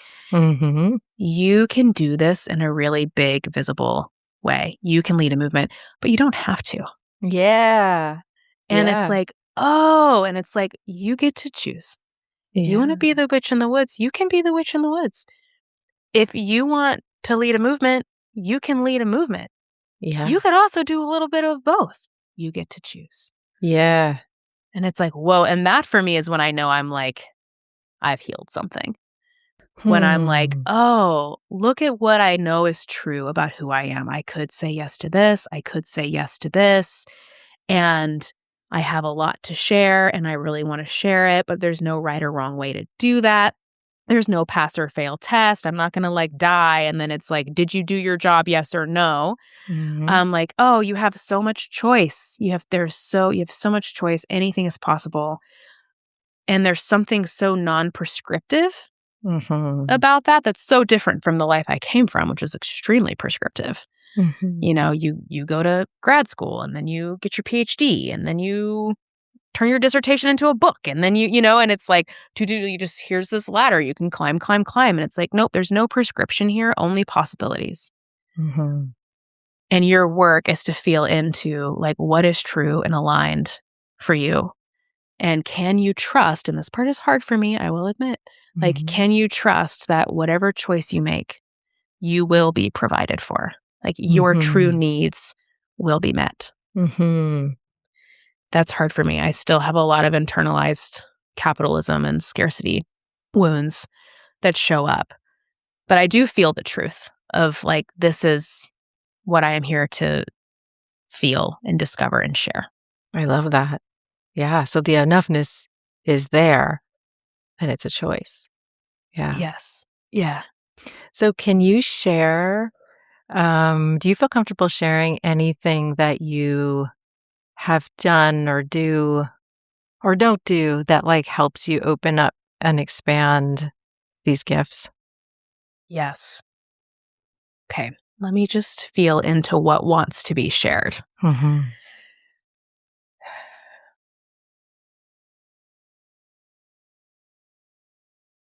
Speaker 2: you can do this in a really big, visible way. You can lead a movement, but you don't have to.
Speaker 1: Yeah.
Speaker 2: And it's like, oh, and it's like, you get to choose. If you want to be the witch in the woods, you can be the witch in the woods. If you want to lead a movement, you can lead a movement.
Speaker 1: Yeah.
Speaker 2: You could also do a little bit of both. You get to choose.
Speaker 1: Yeah.
Speaker 2: And it's like, whoa. And that for me is when I know I'm like, I've healed something. When I'm like, oh, look at what I know is true about who I am. I could say yes to this. I could say yes to this. And I have a lot to share and I really want to share it, but there's no right or wrong way to do that. There's no pass or fail test. I'm not going to like die. And then it's like, did you do your job? Yes or no? I'm like, oh, you have so much choice. You have so much choice. Anything is possible. And there's something so non-prescriptive about that that's so different from the life I came from, which is extremely prescriptive. You know, you go to grad school and then you get your PhD and then you turn your dissertation into a book and then you know, and it's like, you just, here's this ladder, you can climb. And it's like, nope, there's no prescription here, only possibilities. And your work is to feel into like what is true and aligned for you. And can you trust, and this part is hard for me, I will admit, like, can you trust that whatever choice you make, you will be provided for? Like, your true needs will be met. That's hard for me. I still have a lot of internalized capitalism and scarcity wounds that show up. But I do feel the truth of like, this is what I am here to feel and discover and share.
Speaker 1: I love that. Yeah. So the enoughness is there and it's a choice. Yeah.
Speaker 2: Yes. Yeah.
Speaker 1: So can you share, do you feel comfortable sharing anything that you have done or do or don't do that like helps you open up and expand these gifts?
Speaker 2: Yes. Okay. Let me just feel into what wants to be shared.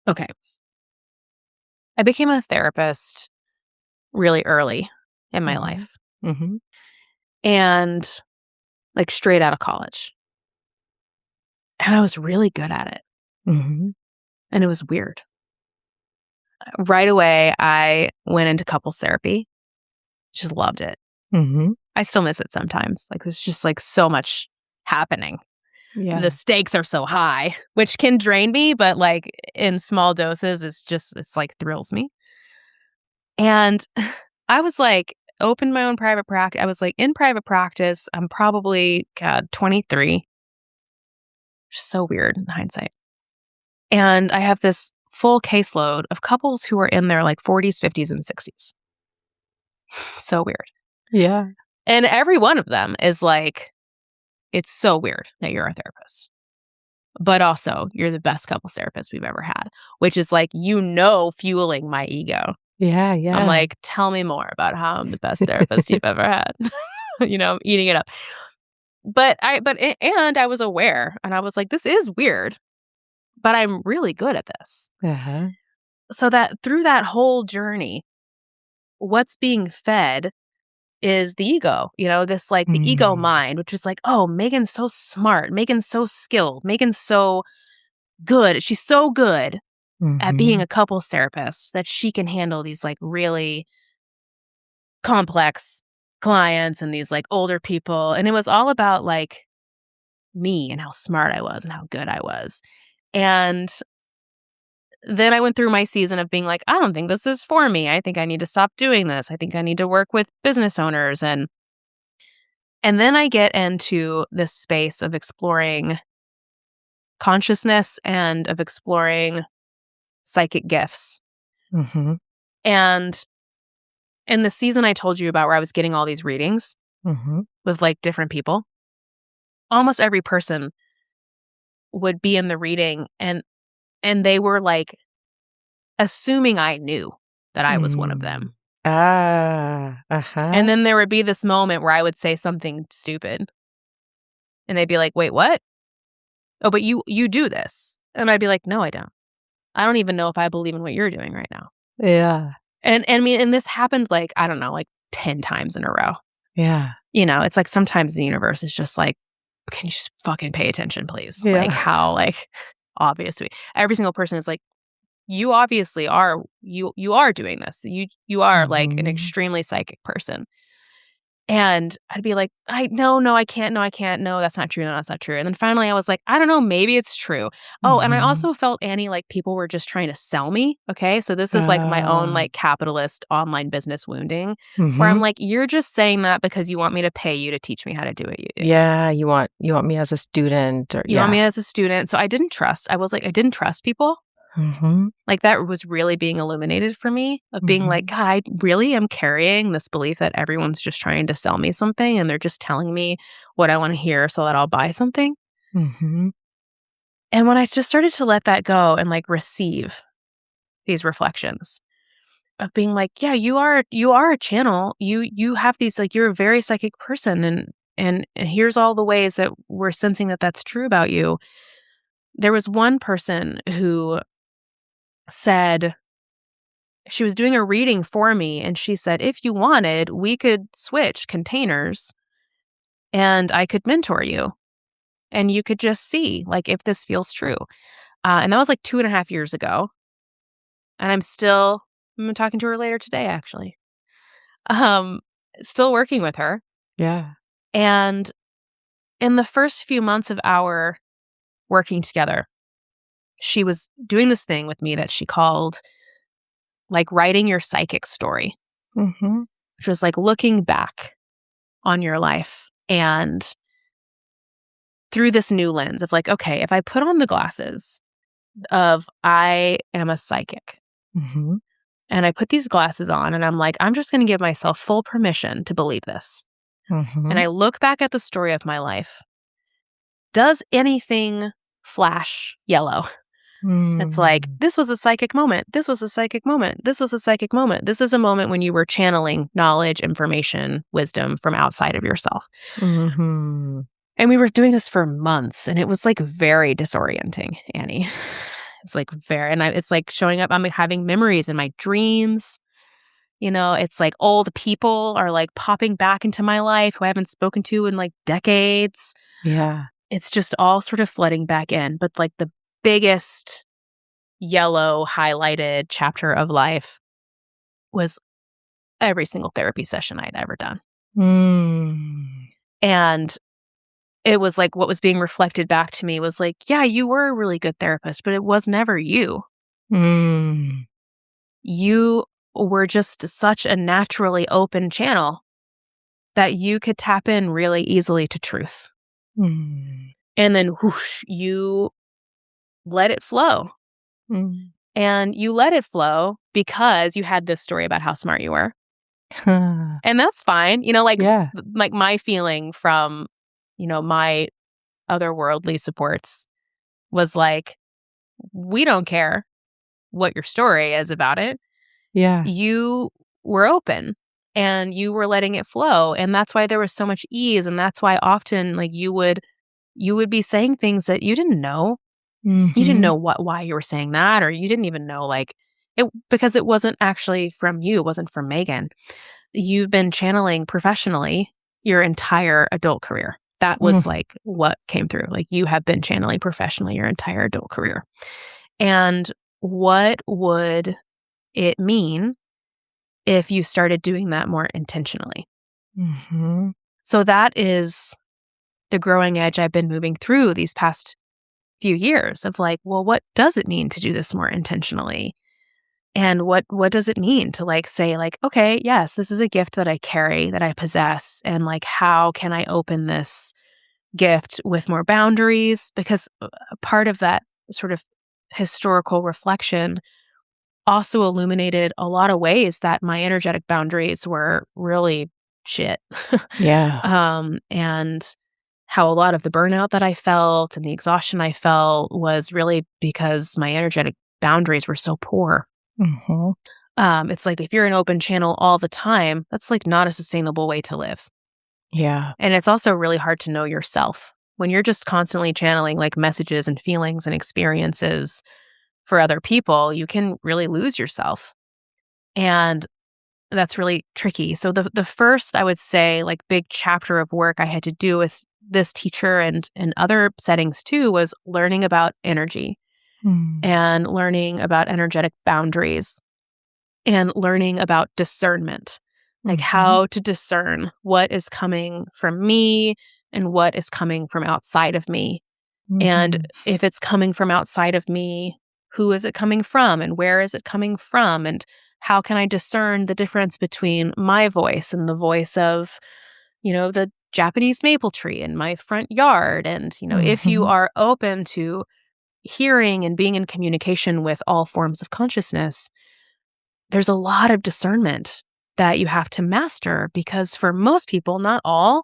Speaker 2: Okay. I became a therapist really early in my life. And like straight out of college. And I was really good at it. And it was weird. Right away, I went into couples therapy. Just loved it. I still miss it sometimes. Like, there's just like so much happening. Yeah. The stakes are so high, which can drain me, but like in small doses, it's like thrills me. And I was like, opened my own private practice. I was like in private practice. I'm probably, 23. So weird in hindsight. And I have this full caseload of couples who are in their like 40s, 50s, and 60s. So weird.
Speaker 1: Yeah.
Speaker 2: And every one of them is like, it's so weird that you're a therapist. But also, you're the best couples therapist we've ever had, which is like, fueling my ego.
Speaker 1: Yeah, yeah.
Speaker 2: I'm like, tell me more about how I'm the best therapist you've ever had. I'm eating it up. And I was aware, and I was like, this is weird, but I'm really good at this. So that through that whole journey, what's being fed is the ego, this like the ego mind, which is like, oh, Maegan's so smart. Maegan's so skilled. Maegan's so good. She's so good at being a couples therapist that she can handle these like really complex clients and these like older people. And it was all about like me and how smart I was and how good I was. And then I went through my season of being like, I don't think this is for me. I think I need to stop doing this. I think I need to work with business owners. And then I get into this space of exploring consciousness and of exploring psychic gifts. And in the season I told you about where I was getting all these readings with like different people, almost every person would be in the reading and they were like assuming I knew that I was one of them. And then there would be this moment where I would say something stupid. And they'd be like, wait, what? oh, but you do this. And I'd be like, no, I don't. I don't even know if I believe in what you're doing right now.
Speaker 1: Yeah.
Speaker 2: And I mean, and this happened like, I don't know, like 10 times in a row.
Speaker 1: Yeah.
Speaker 2: You know, it's like sometimes the universe is just like, can you just fucking pay attention, please?
Speaker 1: Yeah.
Speaker 2: Like how like obvious to me. Every single person is like, you obviously are you are doing this. You are like an extremely psychic person. And I'd be like, no, I can't. No, I can't. No, that's not true. No, that's not true. And then finally I was like, I don't know, maybe it's true. Oh, and I also felt, Annie, like people were just trying to sell me. Okay. So this is like my own like capitalist online business wounding where I'm like, you're just saying that because you want me to pay you to teach me how to do what you do.
Speaker 1: Yeah. You want me as a student or
Speaker 2: You want me as a student. So I didn't trust. I was like, I didn't trust people. Like that was really being illuminated for me of being like, God, I really am carrying this belief that everyone's just trying to sell me something and they're just telling me what I want to hear so that I'll buy something. And when I just started to let that go and like receive these reflections of being like, yeah, you are a channel. You have these, like, you're a very psychic person and here's all the ways that we're sensing that that's true about you. There was one person who said, she was doing a reading for me and she said, if you wanted, we could switch containers and I could mentor you and you could just see like if this feels true. And that was like 2.5 years ago. And I'm talking to her later today, actually. Still working with her.
Speaker 1: Yeah.
Speaker 2: And in the first few months of our working together, she was doing this thing with me that she called like writing your psychic story, which was like looking back on your life and through this new lens of like, okay, if I put on the glasses of I am a psychic and I put these glasses on and I'm like, I'm just going to give myself full permission to believe this. And I look back at the story of my life. Does anything flash yellow? It's like, this was a psychic moment. This was a psychic moment. This was a psychic moment. This is a moment when you were channeling knowledge, information, wisdom from outside of yourself. And we were doing this for months and it was like very disorienting, Annie. It's like it's like showing up. I'm having memories in my dreams. You know, it's like old people are like popping back into my life who I haven't spoken to in like decades.
Speaker 1: Yeah.
Speaker 2: It's just all sort of flooding back in. But like the biggest yellow highlighted chapter of life was every single therapy session I'd ever done. And it was like what was being reflected back to me was like, yeah, you were a really good therapist, but it was never you. You were just such a naturally open channel that you could tap in really easily to truth. And then whoosh, you let it flow. And you let it flow because you had this story about how smart you were. And that's fine. You know, like, like my feeling from, you know, my otherworldly supports was like, we don't care what your story is about it.
Speaker 1: Yeah.
Speaker 2: You were open and you were letting it flow. And that's why there was so much ease. And that's why often like you would be saying things that you didn't know. You didn't know why you were saying that, or you didn't even know like it, because it wasn't actually from you. It wasn't from Maegan. You've been channeling professionally your entire adult career. That was like what came through. Like you have been channeling professionally your entire adult career. And what would it mean if you started doing that more intentionally? So that is the growing edge I've been moving through these past few years of like, well, what does it mean to do this more intentionally? And what does it mean to like say like, okay, yes, this is a gift that I carry, that I possess. And like, how can I open this gift with more boundaries? Because part of that sort of historical reflection also illuminated a lot of ways that my energetic boundaries were really shit. And how a lot of the burnout that I felt and the exhaustion I felt was really because my energetic boundaries were so poor. It's like if you're an open channel all the time, that's like not a sustainable way to live. And it's also really hard to know yourself when you're just constantly channeling like messages and feelings and experiences for other people, you can really lose yourself. And that's really tricky. So the first, I would say, like big chapter of work I had to do with this teacher and in other settings too was learning about energy and learning about energetic boundaries and learning about discernment, like how to discern what is coming from me and what is coming from outside of me. And if it's coming from outside of me, who is it coming from and where is it coming from? And how can I discern the difference between my voice and the voice of, the Japanese maple tree in my front yard? And, if you are open to hearing and being in communication with all forms of consciousness, there's a lot of discernment that you have to master because for most people, not all,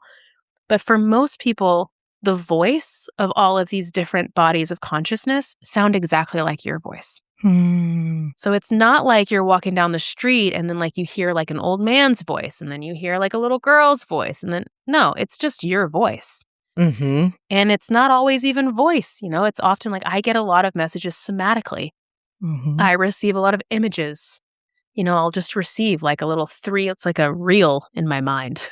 Speaker 2: but for most people, the voice of all of these different bodies of consciousness sound exactly like your voice. So it's not like you're walking down the street and then like you hear like an old man's voice and then you hear like a little girl's voice and then no, it's just your voice. And it's not always even voice, it's often like I get a lot of messages somatically. I receive a lot of images. I'll just receive like a little it's like a reel in my mind,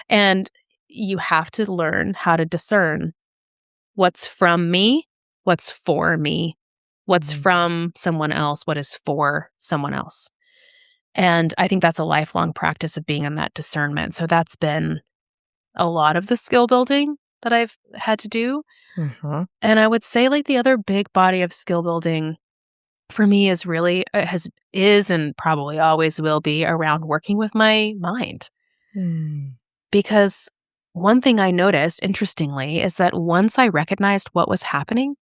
Speaker 2: and you have to learn how to discern what's from me, what's for me, what's from someone else, what is for someone else. And I think that's a lifelong practice of being in that discernment. So that's been a lot of the skill building that I've had to do. And I would say like the other big body of skill building for me is really is and probably always will be around working with my mind. Because one thing I noticed, interestingly, is that once I recognized what was happening,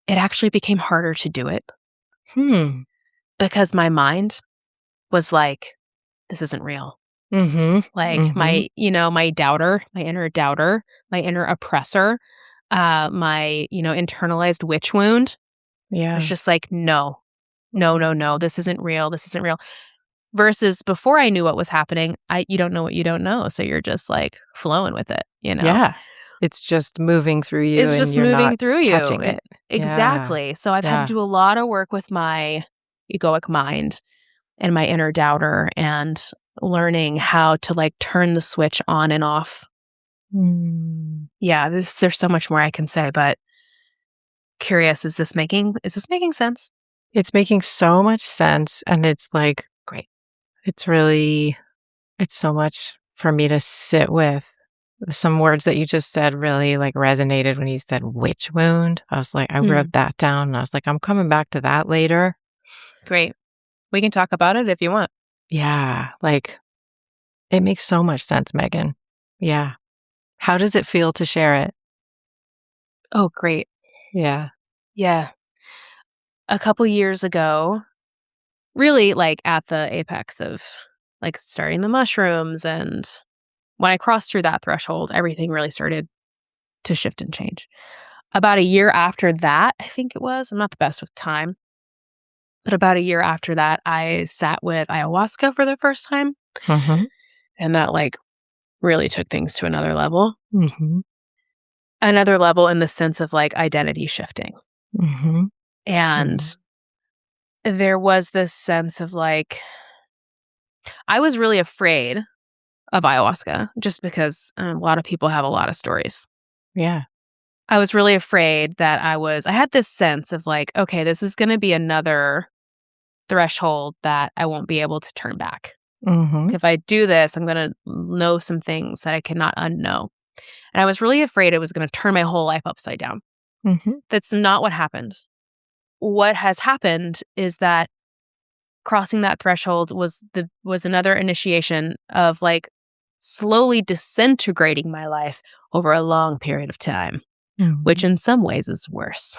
Speaker 2: it actually became harder to do it. Because my mind was like, this isn't real. Like my doubter, my inner doubter, my inner oppressor, my, internalized witch wound. It's just like, no, this isn't real. This isn't real. Versus before I knew what was happening, you don't know what you don't know. So you're just like flowing with it,
Speaker 1: Yeah. It's just moving through you
Speaker 2: It's just moving through you.
Speaker 1: Catching it.
Speaker 2: Exactly. So I've had to do a lot of work with my egoic mind and my inner doubter and learning how to like turn the switch on and off. Yeah, there's so much more I can say, but curious, is this making sense?
Speaker 1: It's making so much sense. And it's like,
Speaker 2: great.
Speaker 1: It's so much for me to sit with. Some words that you just said really like resonated when you said witch wound. I was like, I wrote that down and I was like, I'm coming back to that later.
Speaker 2: Great. We can talk about it if you want.
Speaker 1: Yeah. Like it makes so much sense, Megan. Yeah. How does it feel to share it?
Speaker 2: Oh, great.
Speaker 1: Yeah.
Speaker 2: Yeah. A couple years ago, really like at the apex of like starting the mushrooms, and when I crossed through that threshold, everything really started to shift and change. About a year after that, I think it was, I'm not the best with time, but about a year after that, I sat with ayahuasca for the first time. And that like really took things to another level. Another level in the sense of like identity shifting. And there was this sense of like, I was really afraid of ayahuasca just because a lot of people have a lot of stories.
Speaker 1: Yeah. I
Speaker 2: was really afraid that I had this sense of like, okay, this is going to be another threshold that I won't be able to turn back. If I do this, I'm going to know some things that I cannot unknow. And I was really afraid it was going to turn my whole life upside down. That's not what happened. What has happened is that crossing that threshold was another initiation of like slowly disintegrating my life over a long period of time, which in some ways is worse.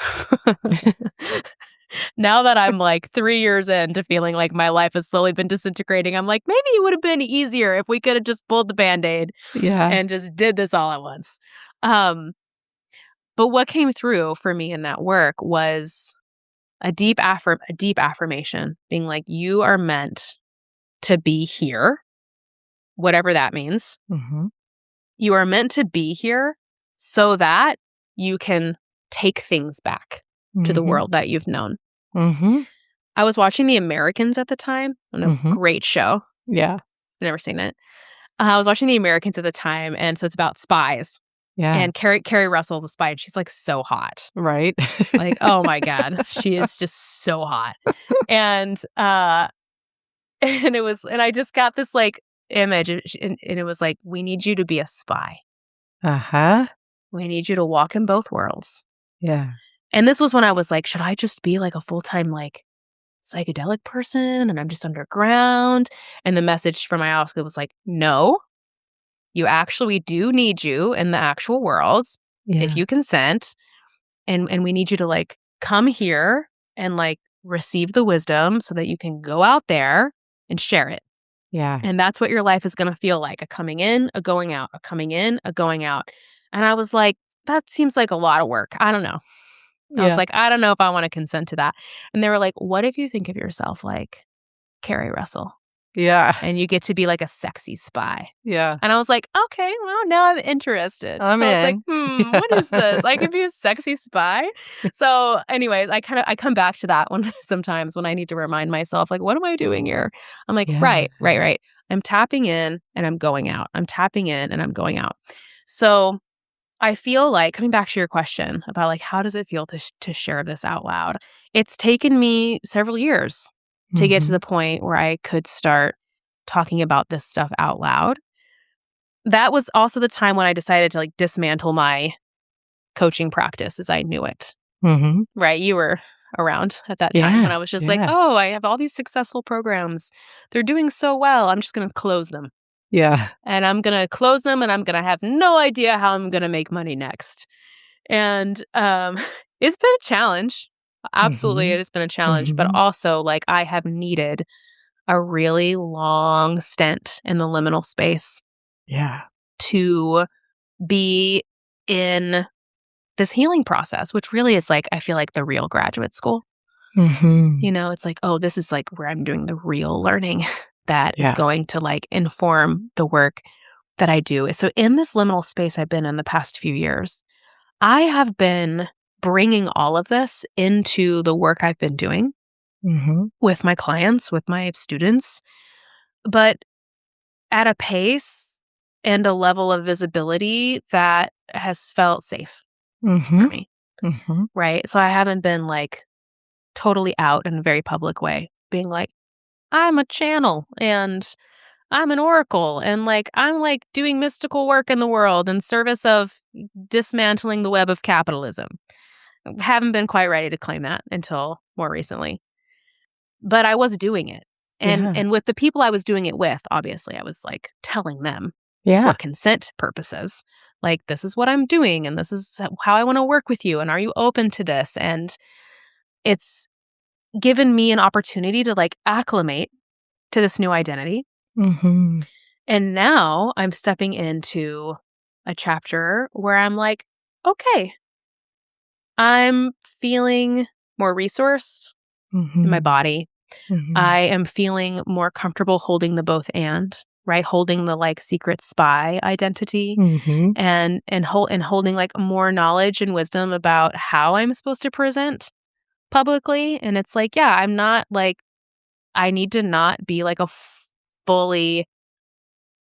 Speaker 2: Now that I'm like 3 years into feeling like my life has slowly been disintegrating, I'm like, maybe it would have been easier if we could have just pulled the Band-Aid and just did this all at once. But what came through for me in that work was a deep affirmation, being like, you are meant to be here, whatever that means. You are meant to be here so that you can take things back to the world that you've known. I was watching The Americans at the time. Great show.
Speaker 1: Yeah.
Speaker 2: I've never seen it. I was watching The Americans at the time, and so it's about spies.
Speaker 1: Yeah.
Speaker 2: And Carrie Russell's a spy, and she's like so hot.
Speaker 1: Right.
Speaker 2: Like, oh my God, she is just so hot. And and I just got this like image, and it was like, we need you to be a spy. We need you to walk in both worlds.
Speaker 1: Yeah.
Speaker 2: And this was when I was like, should I just be like a full-time like psychedelic person and I'm just underground? And the message from my ayahuasca was like, no, we do need you in the actual world if you consent. And we need you to like come here and like receive the wisdom so that you can go out there and share it.
Speaker 1: Yeah.
Speaker 2: And that's what your life is going to feel like, a coming in, a going out, a coming in, a going out. And I was like, that seems like a lot of work. I don't know. I was like, I don't know if I want to consent to that. And they were like, what if you think of yourself like Carrie Russell?
Speaker 1: Yeah.
Speaker 2: And you get to be like a sexy spy.
Speaker 1: Yeah.
Speaker 2: And I was like, okay, well, now I'm interested.
Speaker 1: I'm
Speaker 2: I was
Speaker 1: in.
Speaker 2: like, what is this? I could be a sexy spy. So anyways, I come back to that one sometimes when I need to remind myself, like, what am I doing here? I'm like, right. I'm tapping in and I'm going out. I'm tapping in and I'm going out. So I feel like, coming back to your question about like, how does it feel to share this out loud? It's taken me several years to get to the point where I could start talking about this stuff out loud. That was also the time when I decided to like dismantle my coaching practice as I knew it. Right? You were around at that time when I was just like, oh, I have all these successful programs. They're doing so well. I'm just going to close them.
Speaker 1: Yeah.
Speaker 2: And I'm going to close them and I'm going to have no idea how I'm going to make money next. And it's been a challenge. Absolutely, it has been a challenge. But also, like, I have needed a really long stint in the liminal space.
Speaker 1: Yeah.
Speaker 2: To be in this healing process, which really is like, I feel like the real graduate school. You know, it's like, oh, this is like where I'm doing the real learning that is going to like inform the work that I do. So in this liminal space I've been in the past few years, I have been bringing all of this into the work I've been doing with my clients, with my students, but at a pace and a level of visibility that has felt safe for me. Right? So I haven't been like totally out in a very public way, being like, I'm a channel and I'm an oracle and like I'm like doing mystical work in the world in service of dismantling the web of capitalism. Haven't been quite ready to claim that until more recently. But I was doing it. And with the people I was doing it with, obviously, I was like telling them for consent purposes, like, this is what I'm doing and this is how I want to work with you. And are you open to this? And it's given me an opportunity to like acclimate to this new identity. And now I'm stepping into a chapter where I'm like, okay, I'm feeling more resourced in my body. I am feeling more comfortable holding the both and, right? Holding the like secret spy identity and holding like more knowledge and wisdom about how I'm supposed to present publicly. And it's like, yeah, I'm not like, I need to not be like a fully,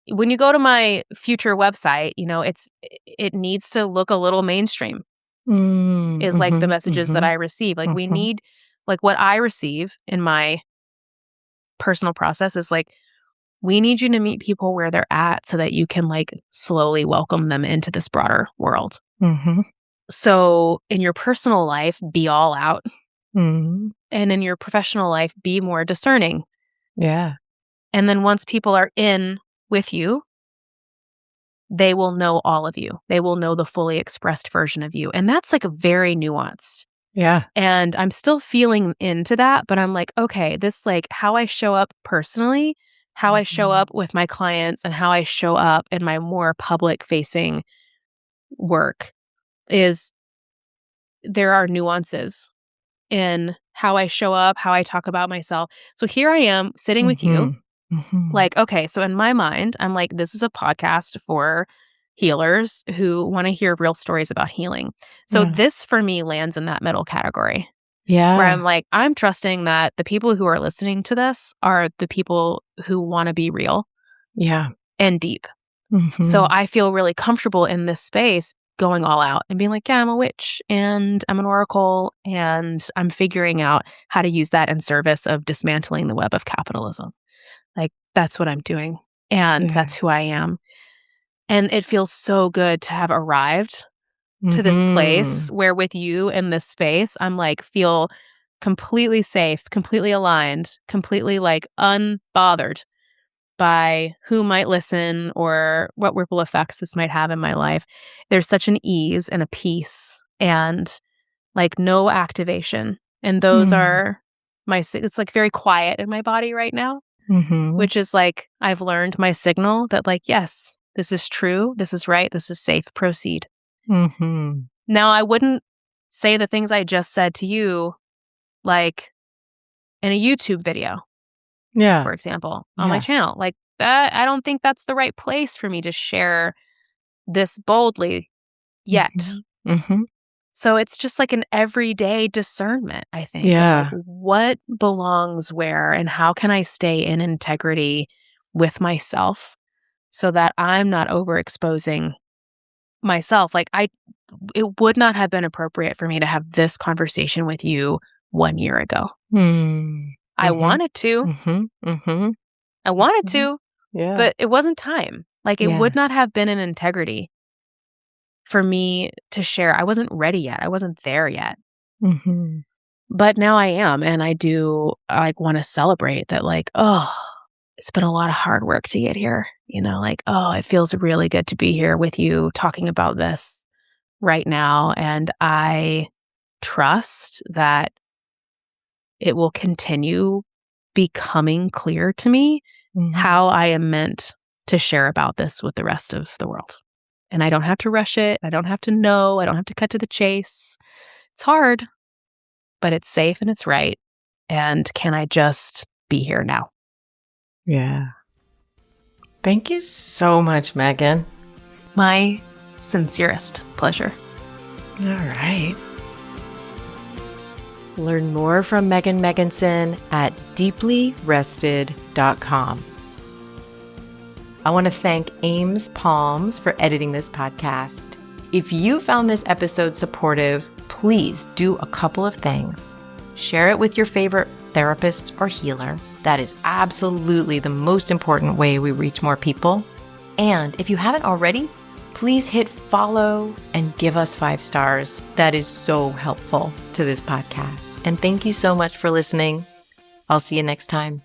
Speaker 2: when you go to my future website, you know, it needs to look a little mainstream is like the messages that I receive. Like we need, like what I receive in my personal process is like, we need you to meet people where they're at so that you can like slowly welcome them into this broader world. So in your personal life, be all out. And in your professional life, be more discerning.
Speaker 1: Yeah.
Speaker 2: And then once people are in with you, they will know all of you. They will know the fully expressed version of you. And that's like a very nuanced.
Speaker 1: Yeah.
Speaker 2: And I'm still feeling into that, but I'm like, okay, this like how I show up personally, how I show up with my clients, and how I show up in my more public facing work is there are nuances in how I show up, how I talk about myself. So here I am sitting with you, like, okay, so in my mind, I'm like, this is a podcast for healers who want to hear real stories about healing. So this for me lands in that middle category.
Speaker 1: Yeah.
Speaker 2: Where I'm like, I'm trusting that the people who are listening to this are the people who want to be real.
Speaker 1: Yeah.
Speaker 2: And deep. So I feel really comfortable in this space going all out and being like, yeah, I'm a witch and I'm an oracle and I'm figuring out how to use that in service of dismantling the web of capitalism. Like, that's what I'm doing. And that's who I am. And it feels so good to have arrived to this place where with you in this space, I'm like, feel completely safe, completely aligned, completely like unbothered by who might listen or what ripple effects this might have in my life. There's such an ease and a peace and like no activation. And those are it's like very quiet in my body right now, which is like, I've learned my signal that like, yes, this is true. This is right. This is safe. Proceed. Now, I wouldn't say the things I just said to you, like in a YouTube video. For example, on my channel. Like that, I don't think that's the right place for me to share this boldly yet. So it's just like an everyday discernment, I think. Of like, what belongs where and how can I stay in integrity with myself so that I'm not overexposing myself. Like it would not have been appropriate for me to have this conversation with you 1 year ago. I wanted to. I wanted to, but it wasn't time. Like it would not have been an integrity for me to share. I wasn't ready yet. I wasn't there yet. But now I am. And I do like want to celebrate that like, oh, it's been a lot of hard work to get here. You know, like, oh, it feels really good to be here with you talking about this right now. And I trust that it will continue becoming clear to me how I am meant to share about this with the rest of the world. And I don't have to rush it. I don't have to know. I don't have to cut to the chase. It's hard, but it's safe and it's right. And can I just be here now?
Speaker 1: Yeah. Thank you so much, Maegan.
Speaker 2: My sincerest pleasure.
Speaker 1: All right. Learn more from Maegan Megginson at deeplyrested.com. I want to thank Ames Palms for editing this podcast. If you found this episode supportive, please do a couple of things. Share it with your favorite therapist or healer. That is absolutely the most important way we reach more people. And if you haven't already, please hit follow and give us 5 stars. That is so helpful to this podcast. And thank you so much for listening. I'll see you next time.